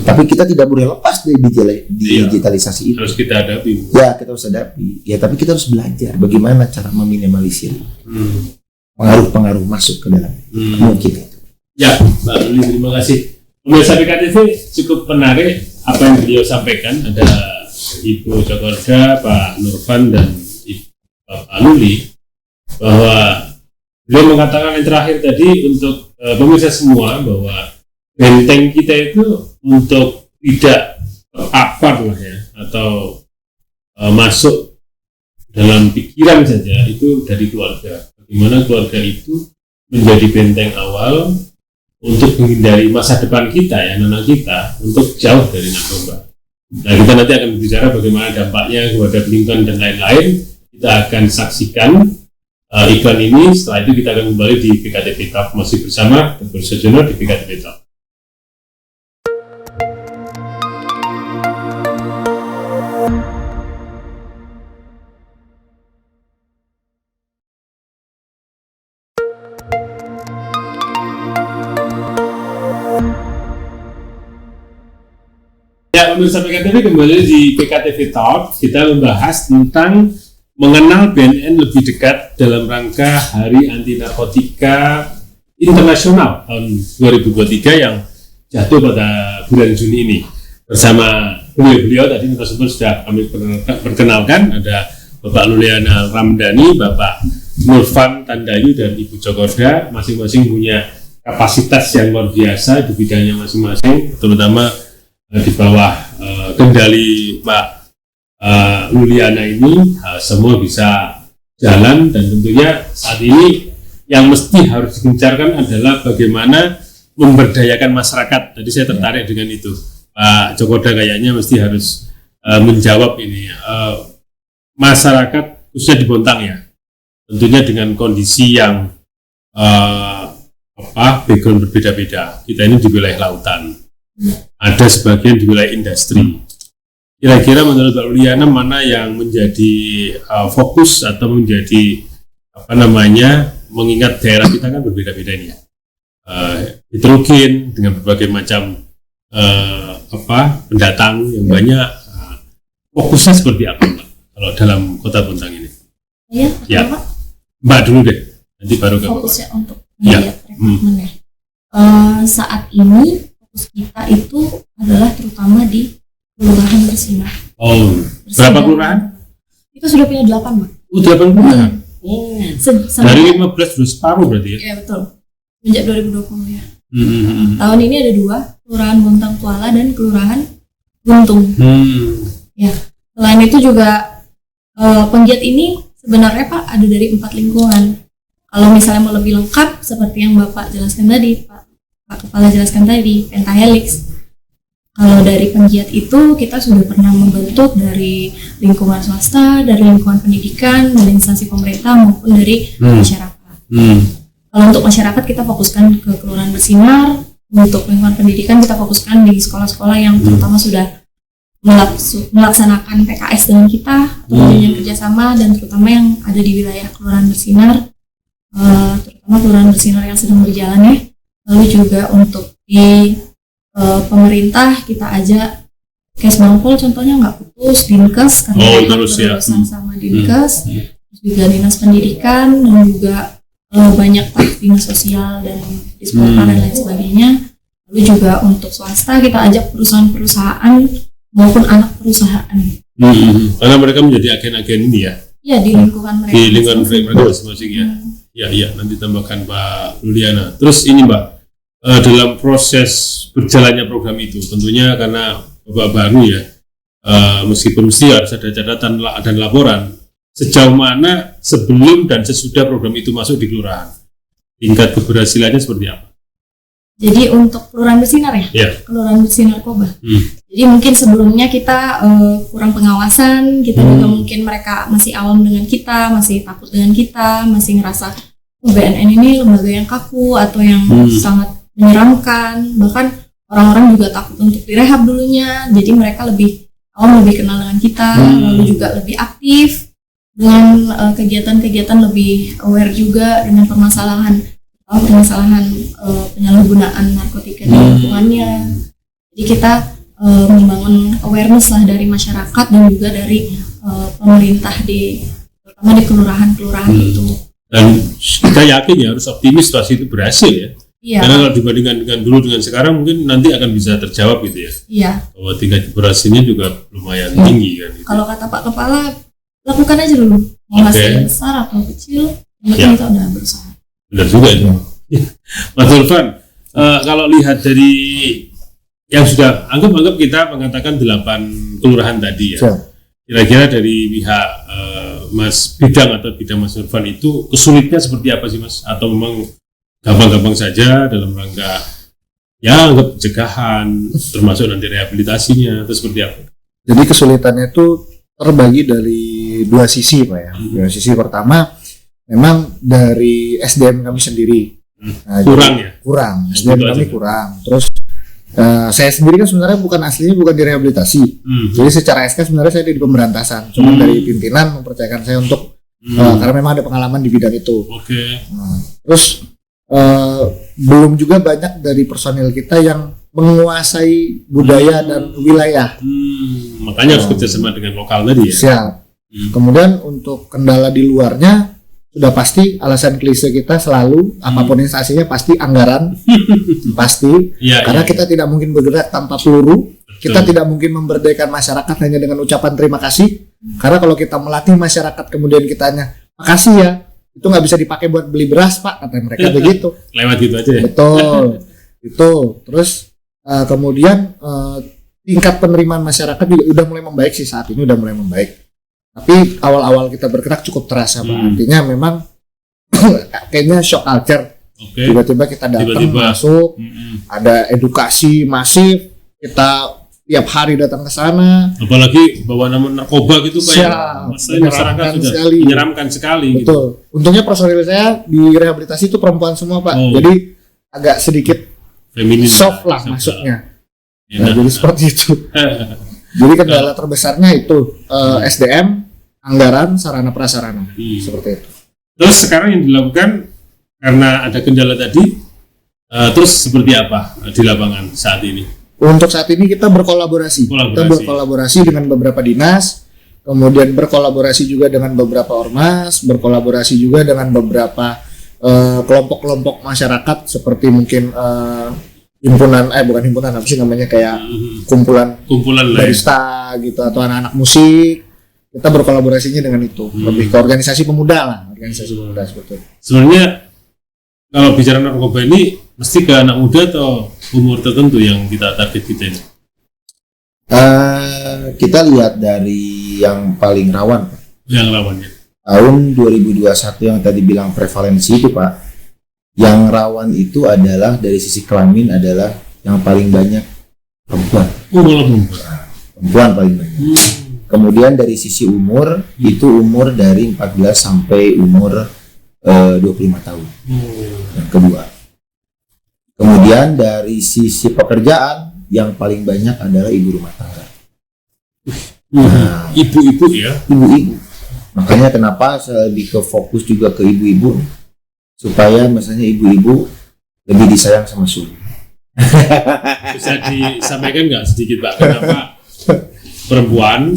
Tapi kita tidak boleh lepas dari digitalisasi itu. Harus kita hadapi. Ya, kita harus hadapi. Ya, tapi kita harus belajar bagaimana cara meminimalisir pengaruh-pengaruh masuk ke dalam mungkin itu. Ya, Pak Luli, terima kasih. Pemirsa PKTV, cukup menarik apa yang beliau sampaikan. Ada Ibu Cokorda, Pak Nurfan, dan Pak Luli, bahwa beliau mengatakan yang terakhir tadi untuk pemirsa semua bahwa benteng kita itu untuk tidak terpapar lah ya, atau masuk dalam pikiran saja, itu dari keluarga. Bagaimana keluarga itu menjadi benteng awal untuk menghindari masa depan kita ya, anak kita, untuk jauh dari narkoba. Nah, kita nanti akan berbicara bagaimana dampaknya kepada lingkungan dan lain-lain. Kita akan saksikan iklan ini. Setelah itu kita akan kembali di PKTV Talk, masih bersama Dr. Sojono di PKTV Talk. Ya, pemirsa PKTV, kembali di PKTV Talk. Kita membahas tentang mengenal BNN lebih dekat dalam rangka Hari Anti Narkotika internasional tahun 2023 yang jatuh pada bulan Juni ini. Bersama beliau tadi narasumber sudah kami perkenalkan, ada Bapak Luliana Ramdhani, Bapak Nurfan Tandayu, dan Ibu Cokorda. Masing-masing punya kapasitas yang luar biasa di bidangnya masing-masing, terutama di bawah kendali Pak Luliana ini semua bisa jalan. Dan tentunya saat ini yang mesti harus digencarkan adalah bagaimana memberdayakan masyarakat. Tadi saya tertarik dengan itu. Pak Cokorda kayaknya mesti harus menjawab ini. Masyarakat khususnya di Bontang ya, tentunya dengan kondisi yang background berbeda-beda. Kita ini di wilayah lautan, ada sebagian di wilayah industri. Kira-kira menurut Pak Luliana mana yang menjadi fokus atau menjadi mengingat daerah kita kan berbeda-beda ini ya, heterogen dengan berbagai macam pendatang yang banyak. Fokusnya seperti apa Mbak kalau dalam Kota Bontang ini? Ya, Mbak dulu deh, nanti baru ke fokusnya untuk rekrutmen ya. Saat ini fokus kita itu adalah terutama di Kelurahan Bersinar. Berapa kelurahan? Itu sudah punya 8 Mbak. 8 kelurahan. Dari 15 sudah separuh berarti ya? Iya betul. Sejak 2020 ya. Tahun ini ada 2, Kelurahan Bontang Kuala dan Kelurahan Guntung. Ya. Selain itu juga penggiat ini sebenarnya Pak ada dari 4 lingkungan. Kalau misalnya mau lebih lengkap seperti yang Bapak jelaskan tadi, Pak Kepala jelaskan tadi, Pentahelix. Kalau dari penggiat itu kita sudah pernah membentuk dari lingkungan swasta, dari lingkungan pendidikan, dari instansi pemerintah maupun dari masyarakat. Kalau untuk masyarakat kita fokuskan ke Kelurahan Bersinar, untuk lingkungan pendidikan kita fokuskan di sekolah-sekolah yang terutama sudah melaksanakan PKS dengan kita atau yang kerjasama, dan terutama yang ada di wilayah Kelurahan Bersinar, terutama Kelurahan Bersinar yang sedang berjalan ya. Lalu juga untuk di pemerintah kita ajak Kesbangpol contohnya nggak putus, Dinkes karena berurusan sama Dinkes, terus juga Dinas Pendidikan, dan juga banyak dinas sosial dan disporta dan lain sebagainya. Lalu juga untuk swasta kita ajak perusahaan-perusahaan maupun anak perusahaan. Karena mereka menjadi agen-agen ini ya? Iya, di lingkungan mereka. Di lingkungan mereka masing-masing ya? Ya, nanti tambahkan Pak Luliana. Terus ini Mbak, dalam proses berjalannya program itu, tentunya karena Bapak baru ya, meskipun mesti harus ada catatan dan laporan, sejauh mana sebelum dan sesudah program itu masuk di kelurahan, tingkat keberhasilannya seperti apa? Jadi untuk Kelurahan Bersinar ya? Kelurahan Bersinar Koba. Jadi mungkin sebelumnya kita kurang pengawasan, kita juga mungkin mereka masih awam dengan kita, masih takut dengan kita, masih ngerasa BNN ini lembaga yang kaku atau yang sangat menyeramkan, bahkan orang-orang juga takut untuk direhab dulunya. Jadi mereka lebih awam, lebih kenal dengan kita, lalu juga lebih aktif dengan kegiatan-kegiatan, lebih aware juga dengan permasalahan penyalahgunaan narkotika di lingkungannya. Jadi kita membangun awareness lah dari masyarakat dan juga dari pemerintah terutama di kelurahan-kelurahan itu. Dan kita yakin ya, harus optimis situasi itu berhasil ya. Iya. Karena kalau dibandingkan dengan dulu dengan sekarang mungkin nanti akan bisa terjawab gitu ya. Iya. Bahwa tingkat keberhasilannya juga lumayan tinggi kan. Gitu. Kalau kata Pak Kepala, lakukan aja dulu. Mau hasilnya besar atau kecil, yang kita udah berusaha. Benar juga itu. Mas Nurfan, kalau lihat dari yang sudah anggap kita mengatakan 8 kelurahan tadi ya. Kira-kira dari pihak Mas Bidang atau Bidang Mas Nurfan itu kesulitnya seperti apa sih Mas? Atau memang gampang-gampang saja dalam rangka ya anggap pencegahan, termasuk nanti rehabilitasinya, atau seperti apa? Jadi kesulitannya itu terbagi dari 2 sisi Pak ya. 2 sisi, pertama memang dari SDM kami sendiri. Nah, kurang. SDM kami kurang. Terus saya sendiri kan sebenarnya aslinya bukan di rehabilitasi. Jadi secara SK sebenarnya saya di pemberantasan. Cuma dari pimpinan mempercayakan saya untuk karena memang ada pengalaman di bidang itu. Terus belum juga banyak dari personil kita yang menguasai budaya dan wilayah. Makanya harus kerjasama dengan lokal tadi ya. Siap. Kemudian untuk kendala di luarnya, sudah pasti alasan klise kita selalu apapun instansinya pasti anggaran, pasti. Karena kita tidak mungkin bergerak tanpa peluru. Kita tidak mungkin memberdayakan masyarakat hanya dengan ucapan terima kasih. Karena kalau kita melatih masyarakat kemudian kita hanya makasih ya, itu nggak bisa dipakai buat beli beras Pak, kata mereka begitu. Lewat gitu aja ya. Betul. Itu. Terus kemudian tingkat penerimaan masyarakat juga udah mulai membaik sih, saat ini udah mulai membaik. Tapi awal-awal kita bergerak cukup terasa Pak. Artinya memang kayaknya shock culture. Tiba-tiba kita datang masuk, ada edukasi masif, kita tiap hari datang ke sana. Apalagi bawa nama narkoba gitu kayak masyarakat sudah menyeramkan sekali. Betul. Gitu. Untungnya personil saya di rehabilitasi itu perempuan semua Pak. Jadi agak sedikit feminin soft lah masuknya. Nah, jadi seperti itu. Jadi kendala terbesarnya itu SDM, anggaran, sarana prasarana seperti itu. Terus sekarang yang dilakukan karena ada kendala tadi, terus seperti apa di lapangan saat ini? Untuk saat ini kita berkolaborasi. Kita berkolaborasi dengan beberapa dinas, kemudian berkolaborasi juga dengan beberapa ormas, berkolaborasi juga dengan beberapa kelompok-kelompok masyarakat seperti mungkin himpunan bukan himpunan apa sih namanya, kayak kumpulan barista gitu atau anak-anak musik. Kita berkolaborasinya dengan itu, lebih ke organisasi pemuda lah, organisasi pemuda seperti itu. Sebenarnya kalau bicara narkoba ini mesti ke anak muda atau umur tertentu yang kita target kita ini? Kita lihat dari yang paling rawan, Pak. Yang rawannya. Tahun 2021 yang tadi bilang prevalensi itu Pak, yang rawan itu adalah dari sisi kelamin adalah yang paling banyak perempuan. Perempuan paling banyak. Kemudian dari sisi umur itu umur dari 14 sampai umur 25 tahun. Yang kedua. Kemudian dari sisi pekerjaan yang paling banyak adalah ibu rumah tangga. Nah, ibu-ibu ya. Ibu-ibu. Makanya kenapa saya lebih ke fokus juga ke ibu-ibu, supaya misalnya ibu-ibu lebih disayang sama suami. Bisa disampaikan nggak sedikit Pak, kenapa perempuan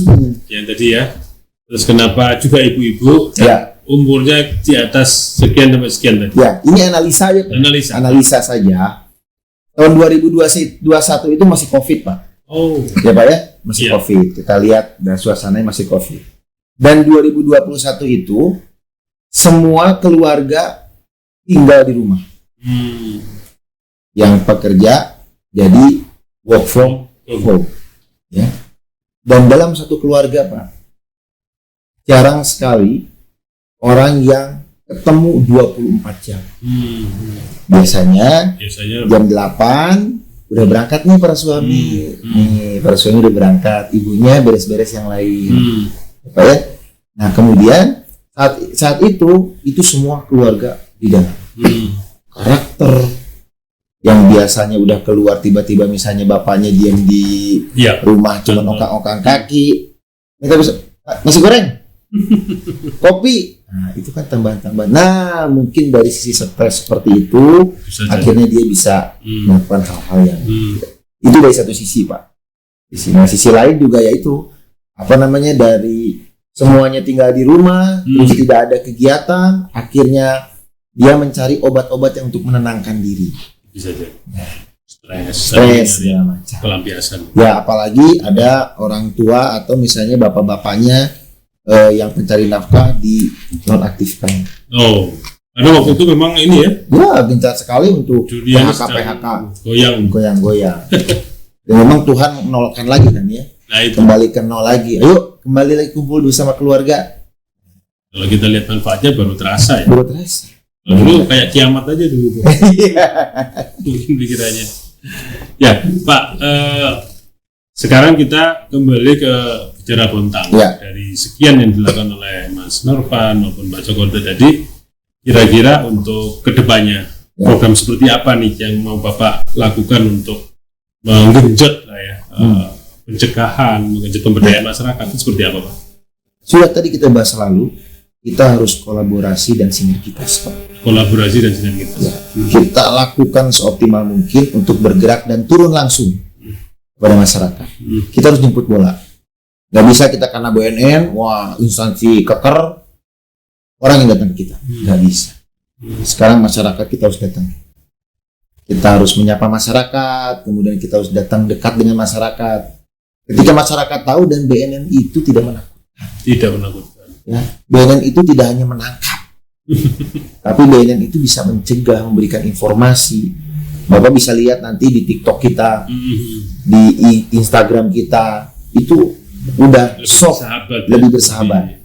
yang tadi ya, terus kenapa juga ibu-ibu ya, umurnya di atas sekian sampai sekian tadi? Ya, ini analisa aja. Analisa saja. Tahun 2021 itu masih COVID Pak. Oh. Ya Pak ya, masih COVID. Kita lihat dan suasananya masih COVID. Dan 2021 itu semua keluarga tinggal di rumah. Yang pekerja jadi work from home. Ya. Dan dalam satu keluarga Pak, jarang sekali orang yang ketemu 24 jam. Biasanya jam 8 udah berangkat nih para suami. Nih, para suami udah berangkat, ibunya beres-beres yang lain. Apa ya? Nah, kemudian saat itu semua keluarga di dalam. Karakter yang biasanya udah keluar tiba-tiba misalnya bapaknya diam di rumah cuma ongkang-ongkang kaki. Minta bisa nasi goreng. Kopi. Nah, itu kan tambahan-tambahan. Nah, mungkin dari sisi stres seperti itu akhirnya dia bisa melakukan hal-hal yang itu dari satu sisi, Pak. Nah, sisi lain juga yaitu dari semuanya tinggal di rumah, terus tidak ada kegiatan, akhirnya dia mencari obat-obat yang untuk menenangkan diri. Bisa jadi. Stres segala macam. Pelampiasan. Ya, apalagi ada orang tua atau misalnya bapak-bapaknya yang pencari nafkah di nonaktifkan. Oh, karena waktu itu memang ini ya? Ya, gencar sekali untuk PHK. Goyang-goyang. Dan memang Tuhan menolakkan lagi kan ya. Nah, itu. Kembali ke nol lagi. Ayo, kembali lagi kumpul bersama keluarga. Kalau kita lihat manfaatnya baru terasa ya. Baru terasa. Dulu kayak kiamat aja dulu. Mungkin pikirannya. Ya, Pak. Sekarang kita kembali ke bicara Bontang. Ya. Dari sekian yang dilakukan oleh Mas Norvan maupun Pak Cokorda tadi, kira-kira untuk kedepannya program seperti apa nih yang mau Bapak lakukan untuk menggenjot lah ya, pencegahan, menggenjot pemberdayaan masyarakat itu seperti apa, Pak? Sudah tadi kita bahas lalu, kita harus kolaborasi dan sinergitas, Pak. Kolaborasi dan sinergitas. Ya. Kita lakukan seoptimal mungkin untuk bergerak dan turun langsung kepada masyarakat. Kita harus jemput bola. Gak bisa kita karena BNN, wah instansi keker, orang yang datang ke kita, nggak bisa. Sekarang masyarakat kita harus datang. Kita harus menyapa masyarakat, kemudian kita harus datang dekat dengan masyarakat. Ketika masyarakat tahu dan BNN itu tidak menakutkan. Tidak menakutkan. Ya, BNN itu tidak hanya menangkap, tapi BNN itu bisa mencegah, memberikan informasi. Bapak bisa lihat nanti di TikTok kita, di Instagram kita, itu udah soft, lebih bersahabat.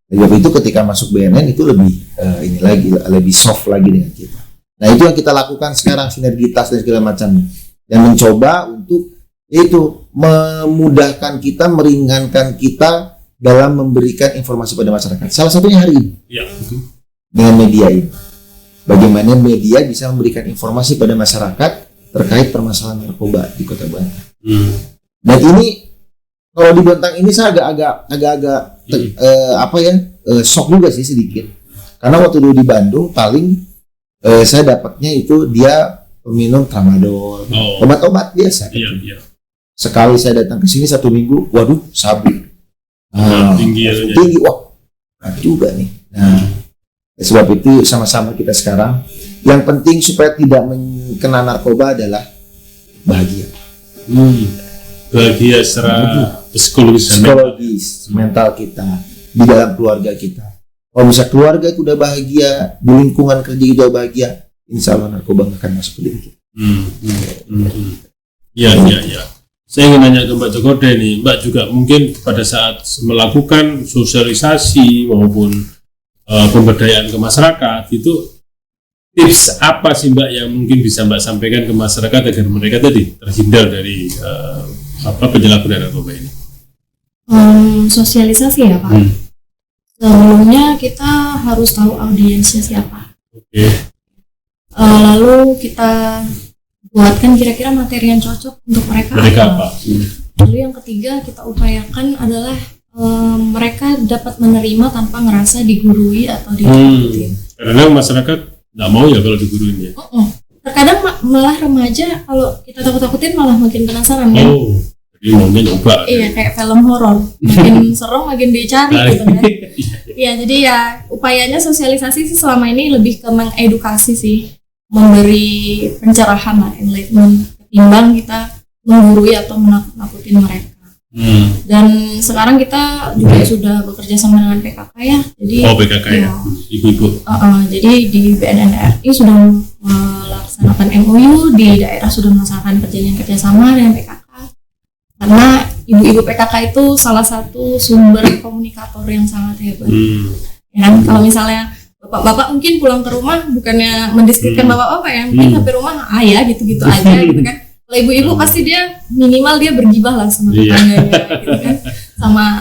Sebab itu ketika masuk BNN itu lebih ini lagi, lebih soft lagi dengan kita. Nah itu yang kita lakukan sekarang, sinergitas dan segala macamnya, dan mencoba untuk itu memudahkan kita, meringankan kita dalam memberikan informasi pada masyarakat. Salah satunya hari ini dengan media ini. Bagaimana media bisa memberikan informasi pada masyarakat terkait permasalahan narkoba di Kota Bantar. Dan ini kalau di Bontang ini saya agak shock juga sih sedikit. Karena waktu dulu di Bandung paling saya dapatnya itu dia peminum tramadol, obat-obat biasa. Sekali saya datang ke sini 1 minggu, waduh sabu. Tinggi, wah berat juga nih. Nah, sebab itu sama-sama kita sekarang yang penting supaya tidak kena narkoba adalah bahagia. Bahagia secara psikologis, mental kita, di dalam keluarga kita. Kalau bisa keluarga itu udah bahagia, di lingkungan kerja itu udah bahagia, insya Allah narkoba nggak akan masuk ke diri kita. Ya. Saya ingin nanya ke Mbak Jokode nih, Mbak juga mungkin pada saat melakukan sosialisasi maupun pemberdayaan ke masyarakat itu tips apa sih Mbak yang mungkin bisa Mbak sampaikan ke masyarakat agar mereka tadi terhindar dari penyalahgunaan narkoba ini? Sosialisasi ya Pak. Sebelumnya kita harus tahu audiensnya siapa. Lalu kita buatkan kira-kira materi yang cocok untuk mereka apa. Lalu yang ketiga kita upayakan adalah mereka dapat menerima tanpa ngerasa digurui atau ditakutin. Karena masyarakat nggak mau ya kalau diguruin ya. Terkadang malah remaja kalau kita takut-takutin malah makin penasaran kan. Jadi maunya nyoba. Iya, kayak film horor, makin serem makin dicari gitu kan. Iya, jadi ya upayanya sosialisasi sih selama ini lebih ke mengedukasi sih, memberi pencerahan lah, enlightenment, ketimbang kita menggurui atau menakut-nakutin mereka. Dan sekarang kita juga sudah bekerja sama dengan PKK ya. Jadi PKK ya, ibu-ibu. Jadi di BNN RI sudah melaksanakan MOU, di daerah sudah melaksanakan perjanjian kerjasama dengan PKK. Karena ibu-ibu PKK itu salah satu sumber komunikator yang sangat hebat. Ya kan? Kalau misalnya bapak-bapak mungkin pulang ke rumah bukannya mendiskreditkan bapak-bapak ya, mungkin sampai rumah ya gitu-gitu aja gitu kan. Kalau ibu-ibu pasti dia minimal dia bergibah lah sama tetangganya gitu kan.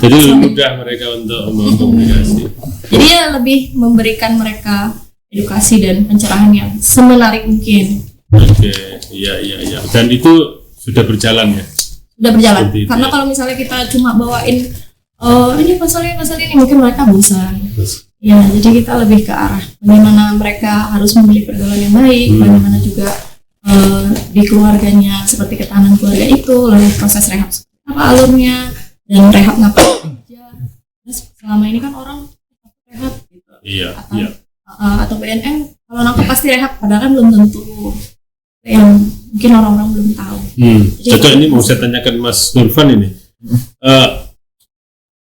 Jadi lebih mudah mereka untuk komunikasi. Jadi ya lebih memberikan mereka edukasi dan pencerahan yang semenarik mungkin. Iya. Dan itu sudah berjalan ya? Sudah berjalan. Karena kalau misalnya kita cuma bawain ini pasal ini mungkin mereka bosan. Ya, jadi kita lebih ke arah bagaimana mereka harus memilih pergaulan yang baik, bagaimana juga di keluarganya seperti ketahanan keluarga itu, lalu proses rehab apa alurnya, dan rehab ngapain aja. Terus selama ini kan orang rehab gitu. Atau BNN kalau nangkep pasti rehab, padahal kan belum tentu, yang mungkin orang-orang belum tahu. Jadi ini mau saya tanyakan Mas Nurfan ini.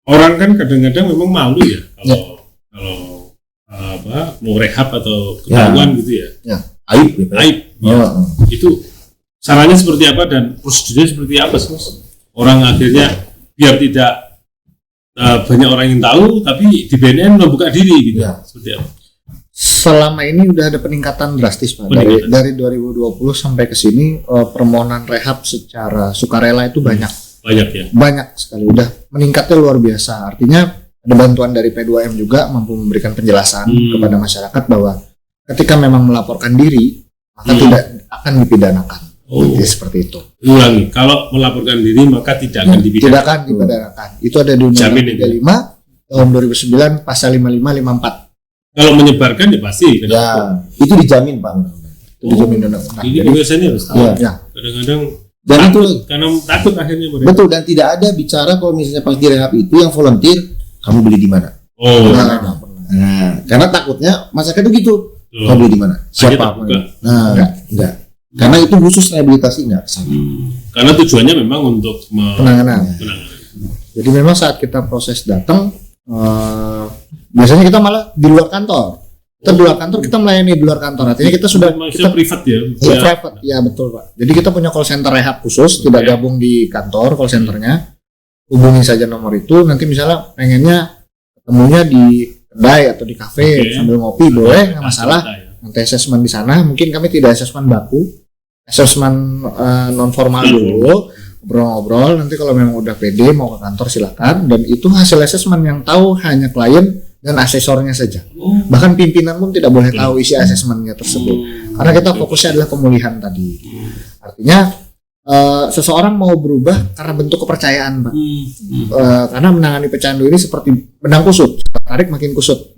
Orang kan kadang-kadang memang malu ya kalau mau rehab atau ketahuan gitu ya. Aib. Itu caranya seperti apa dan prosedurnya seperti apa sih Mas? Orang akhirnya biar tidak banyak orang yang tahu tapi di BNN membuka diri gitu. Seperti apa? Selama ini udah ada peningkatan drastis Pak. Dari 2020 sampai ke sini permohonan rehab secara sukarela itu banyak ya. Banyak sekali, udah meningkatnya luar biasa. Artinya ada bantuan dari P2M juga mampu memberikan penjelasan kepada masyarakat bahwa ketika memang melaporkan diri maka tidak akan dipidanakan. Seperti itu. Ulangi, kalau melaporkan diri maka tidak akan dipidanakan. Tidak akan dipidanakan. Itu ada di Undang-Undang 35 tahun 2009 pasal 55 54. Kalau menyebarkan ya pasti. Itu dijamin Pak. Itu dijamin undang-undang. Ini biasanya harus tahu. Kadang-kadang dan takut, itu karena takut akhirnya mereka. Betul, dan tidak ada bicara kalau misalnya pas di rehab itu yang volunteer kamu beli di mana. Karena takutnya masyarakat itu gitu. Kau beli di mana? Siapa? Nah, enggak. Karena itu khusus rehabilitasi enggak. Karena tujuannya memang untuk penanganan. Jadi memang saat kita proses datang, biasanya kita malah di luar kantor. Kita di luar kantor, kita melayani di luar kantor. Artinya kita sudah kita privat ya. Private, ya betul Pak. Jadi kita punya call center rehab khusus, tidak gabung di kantor call centernya. Hubungi saja nomor itu. Nanti misalnya pengennya ketemunya di kedai atau di kafe sambil ngopi boleh, nggak masalah. Nanti asesmen di sana. Mungkin kami tidak asesmen baku, asesmen non formal dulu, ngobrol-ngobrol. Nanti kalau memang udah pede mau ke kantor silakan. Dan itu hasil asesmen yang tahu hanya klien dan asesornya saja. Bahkan pimpinan pun tidak boleh tahu isi asesmennya tersebut. Karena kita fokusnya adalah pemulihan tadi. Artinya seseorang mau berubah karena bentuk kepercayaan, Pak. Karena menangani pecandu ini seperti benang kusut, tarik makin kusut.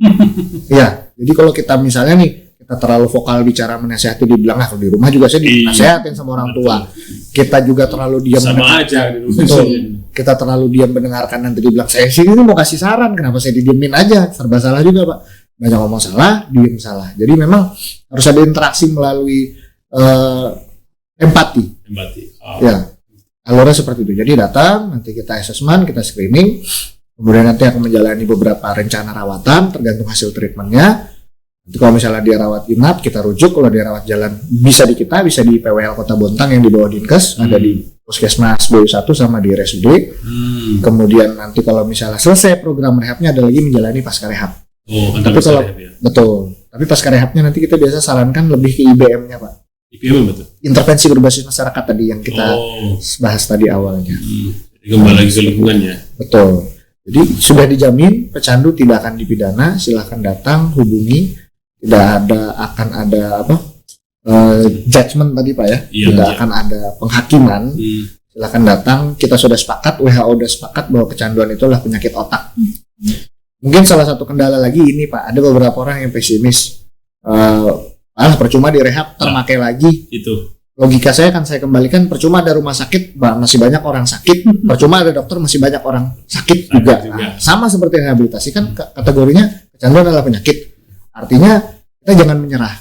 Iya. Jadi kalau kita misalnya nih kita terlalu vokal bicara menasihati, dibilang kalau di rumah juga saya dinasihatin sama orang tua. Kita juga terlalu diam aja. Kita terlalu diam mendengarkan, nanti dibilang saya sih ini mau kasih saran, kenapa saya didiemin aja, serba salah juga Pak. Banyak ngomong salah, diem salah. Jadi memang harus ada interaksi melalui empati. Ya, alurnya seperti itu. Jadi datang, nanti kita asesmen, kita screening, kemudian nanti akan menjalani beberapa rencana rawatan tergantung hasil treatmentnya. Nanti kalau misalnya dia rawat inap, kita rujuk. Kalau dia rawat jalan, bisa di kita, bisa di PWL Kota Bontang yang di bawah Dinkes, ada di Puskesmas BU1 sama di RSUD. Kemudian nanti kalau misalnya selesai program rehabnya, ada lagi menjalani pasca rehab. Tapi kalau betul, tapi pasca rehabnya nanti kita biasa sarankan lebih ke IBM-nya Pak. IBM betul. Intervensi berbasis masyarakat tadi yang kita bahas tadi awalnya. Jadi kembali lagi ke lingkungannya. Betul. Jadi sudah dijamin pecandu tidak akan dipidana, silahkan datang hubungi. Tidak akan ada judgement tadi Pak ya. Tidak akan ada penghakiman. Silahkan datang. Kita sudah sepakat, WHO sudah sepakat bahwa kecanduan itu adalah penyakit otak. Mungkin salah satu kendala lagi ini Pak, ada beberapa orang yang pesimis. Percuma direhab, termakai lagi. Itu. Logika saya kan saya kembalikan, percuma ada rumah sakit, masih banyak orang sakit. Percuma ada dokter, masih banyak orang sakit juga. Nah, sama seperti rehabilitasi kan kategorinya kecanduan adalah penyakit. Artinya kita jangan menyerah.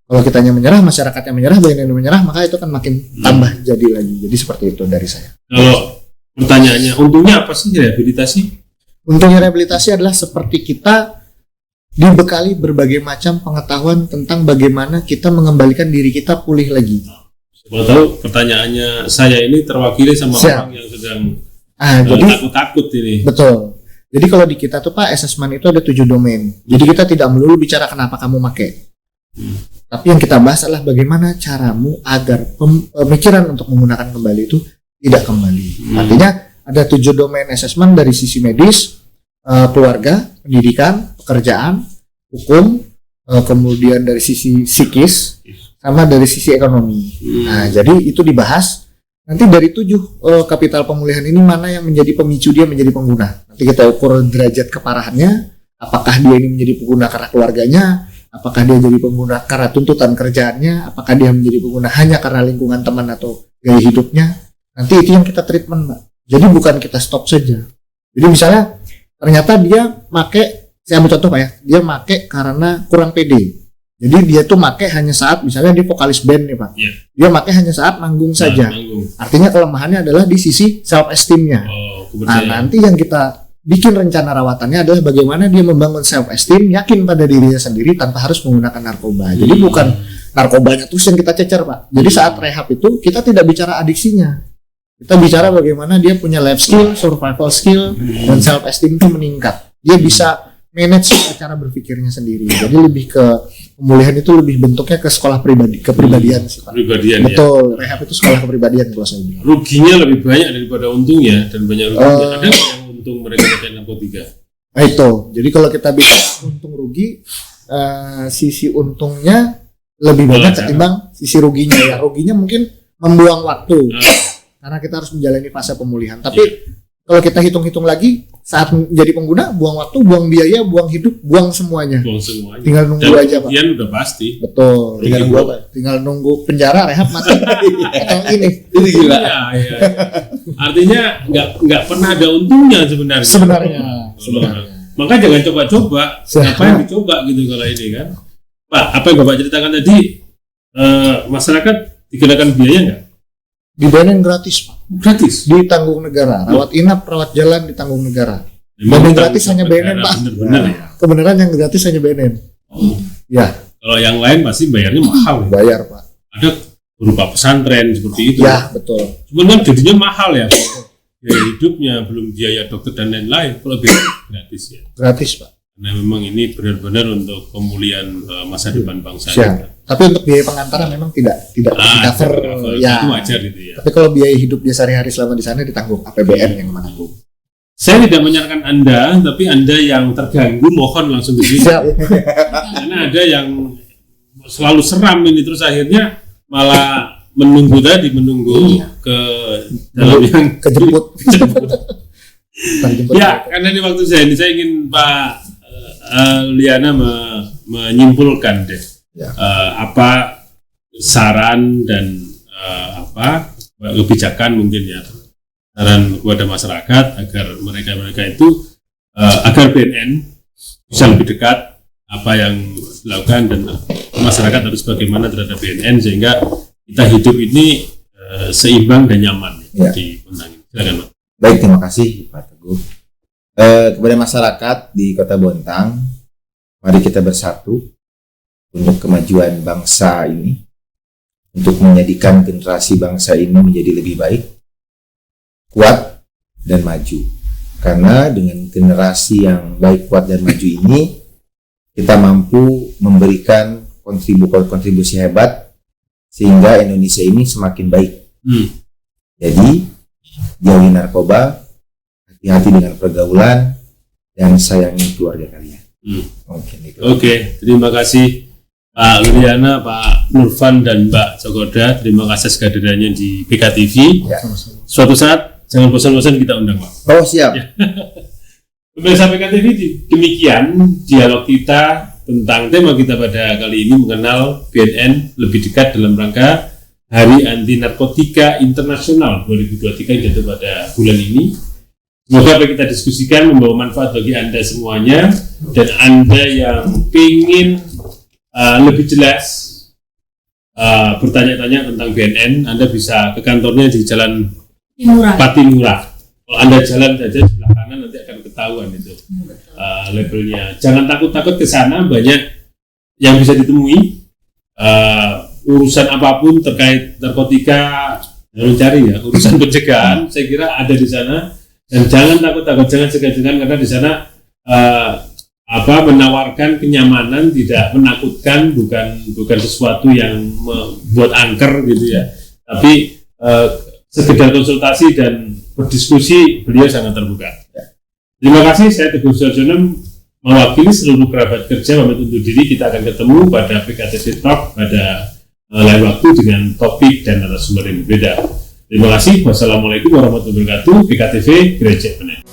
Kalau kitanya menyerah, masyarakatnya menyerah, banyak yang menyerah, maka itu kan makin tambah jadi lagi. Jadi seperti itu dari saya. Kalau pertanyaannya, untungnya apa sih rehabilitasi? Untungnya rehabilitasi adalah seperti kita dibekali berbagai macam pengetahuan tentang bagaimana kita mengembalikan diri kita pulih lagi. Siapa tahu pertanyaannya saya ini terwakili sama orang yang sedang jadi takut-takut ini. Betul. Jadi kalau di kita tuh Pak, assessment itu ada 7 domain. Jadi kita tidak melulu bicara kenapa kamu pakai. Tapi yang kita bahas adalah bagaimana caramu agar pemikiran untuk menggunakan kembali itu tidak kembali. Artinya ada 7 domain assessment dari sisi medis, keluarga, pendidikan, pekerjaan, hukum, kemudian dari sisi psikis, sama dari sisi ekonomi. Nah, jadi itu dibahas. Nanti dari 7 kapital pemulihan ini mana yang menjadi pemicu dia menjadi pengguna. Nanti kita ukur derajat keparahannya, apakah dia ini menjadi pengguna karena keluarganya, apakah dia jadi pengguna karena tuntutan kerjaannya, apakah dia menjadi pengguna hanya karena lingkungan teman atau gaya hidupnya. Nanti itu yang kita treatment, Mbak. Jadi bukan kita stop saja. Jadi misalnya ternyata dia make, saya ambil contoh Pak ya, dia make karena kurang pede. Jadi dia tuh make hanya saat misalnya dia vokalis band nih Pak. Dia make hanya saat manggung saja. Artinya kelemahannya adalah di sisi self esteem-nya. Nah, nanti yang kita bikin rencana rawatannya adalah bagaimana dia membangun self esteem, yakin pada dirinya sendiri tanpa harus menggunakan narkoba. Jadi bukan narkobanya tuh yang kita cecer Pak. Jadi saat rehab itu kita tidak bicara adiksinya. Kita bicara bagaimana dia punya life skill, survival skill, dan self esteem itu meningkat. Dia bisa manage cara berpikirnya sendiri. Jadi lebih ke pemulihan itu lebih bentuknya ke sekolah pribadi, kepribadian sih Pak. Kepribadian. Betul. Rehab itu sekolah kepribadian kalau saya bilang. Ruginya lebih banyak daripada untungnya, dan banyak ruginya. Ada yang untung mereka pakai narkotika. Nah itu. Jadi kalau kita bicara untung rugi, sisi untungnya lebih banyak ketimbang sisi ruginya. Ya ruginya mungkin membuang waktu. Karena kita harus menjalani fase pemulihan. Tapi kalau kita hitung-hitung lagi, saat menjadi pengguna, buang waktu, buang biaya, buang hidup, buang semuanya. Tinggal nunggu dan aja Pak. Udah pasti. Betul. Tinggal nunggu apa? Tinggal nunggu penjara, rehab, mati. Atau ini gila. Iya. Artinya nggak pernah ada untungnya sebenarnya. Sebenarnya. Maka jangan coba-coba. Ngapain dicoba gitu kalau ini kan? Pak, apa yang Bapak ceritakan tadi, masyarakat dikenakan biaya nggak? Dibayarin gratis, Pak. Gratis. Ditanggung negara. Rawat inap, rawat jalan ditanggung negara. Dan yang gratis hanya BNN, Pak. Bener-bener ya. Kebenaran yang gratis hanya BNN. Oh. Ya. Kalau yang lain pasti bayarnya mahal. Bayar, Pak. Ada berupa pesantren seperti itu. Ya, betul. Cuman kan jadinya mahal ya. Biaya hidupnya, belum biaya dokter dan lain-lain. Kalau biaya gratis ya. Gratis, Pak. Karena memang ini benar-benar untuk pemulihan masa depan bangsa. Ya. Tapi untuk biaya pengantaran memang tidak cover. Ya. Itu wajar itu ya. Tapi kalau biaya hidup dia sehari-hari selama di sana ditanggung APBN yang menanggung. Saya tidak menyarankan Anda, tapi Anda yang terganggu mohon langsung ke sini. Karena ada yang selalu seram ini terus akhirnya malah menunggu ke dalam yang Kejemput. Ya, karena ini waktu saya ingin Pak Liana menyimpulkan deh apa saran dan apa kebijakan mungkin ya, saran kepada masyarakat agar mereka itu agar BNN bisa lebih dekat apa yang dilakukan dan masyarakat harus bagaimana terhadap BNN sehingga kita hidup ini seimbang dan nyaman di Bontang ini. Silakan Pak. Baik, terima kasih Pak Teguh. Kepada masyarakat di Kota Bontang, mari kita bersatu untuk kemajuan bangsa ini, untuk menjadikan generasi bangsa ini menjadi lebih baik, kuat, dan maju. Karena dengan generasi yang baik, kuat, dan maju ini, kita mampu memberikan kontribusi hebat sehingga Indonesia ini semakin baik. Jadi, jauhi narkoba, hati-hati dengan pergaulan, dan sayangi keluarga kalian. Oke, terima kasih Pak Liana, Pak Nurfan, dan Mbak Cokoda. Terima kasih kehadirannya di PKTV. Ya. Suatu saat jangan bosan-bosan kita undang Pak. Oh siap. Ya. Pemirsa PKTV, demikian dialog kita tentang tema kita pada kali ini mengenal BNN lebih dekat dalam rangka Hari Anti Narkotika Internasional 2023 yang jatuh pada bulan ini. Semoga apa yang kita diskusikan membawa manfaat bagi Anda semuanya, dan Anda yang ingin lebih jelas bertanya-tanya tentang BNN, Anda bisa ke kantornya di Jalan Patimura. Kalau Anda jalan saja sebelah kanan nanti akan ketahuan itu labelnya. Jangan takut-takut ke sana, banyak yang bisa ditemui. Urusan apapun terkait narkotika, jangan mencari ya, urusan pencegahan saya kira ada di sana, dan jangan takut-takut, jangan segan-segan, karena di sana menawarkan kenyamanan, tidak menakutkan, bukan sesuatu yang membuat angker gitu ya, tapi sekedar konsultasi dan berdiskusi, beliau sangat terbuka. Terima kasih, saya Teguh Suarjono mewakili seluruh kerabat kerja pamit undur diri. Kita akan ketemu pada PKTV Talk pada lain waktu dengan topik dan narasumber yang berbeda. Terima kasih. Wassalamualaikum warahmatullahi wabarakatuh. PKTV Gereja Penen.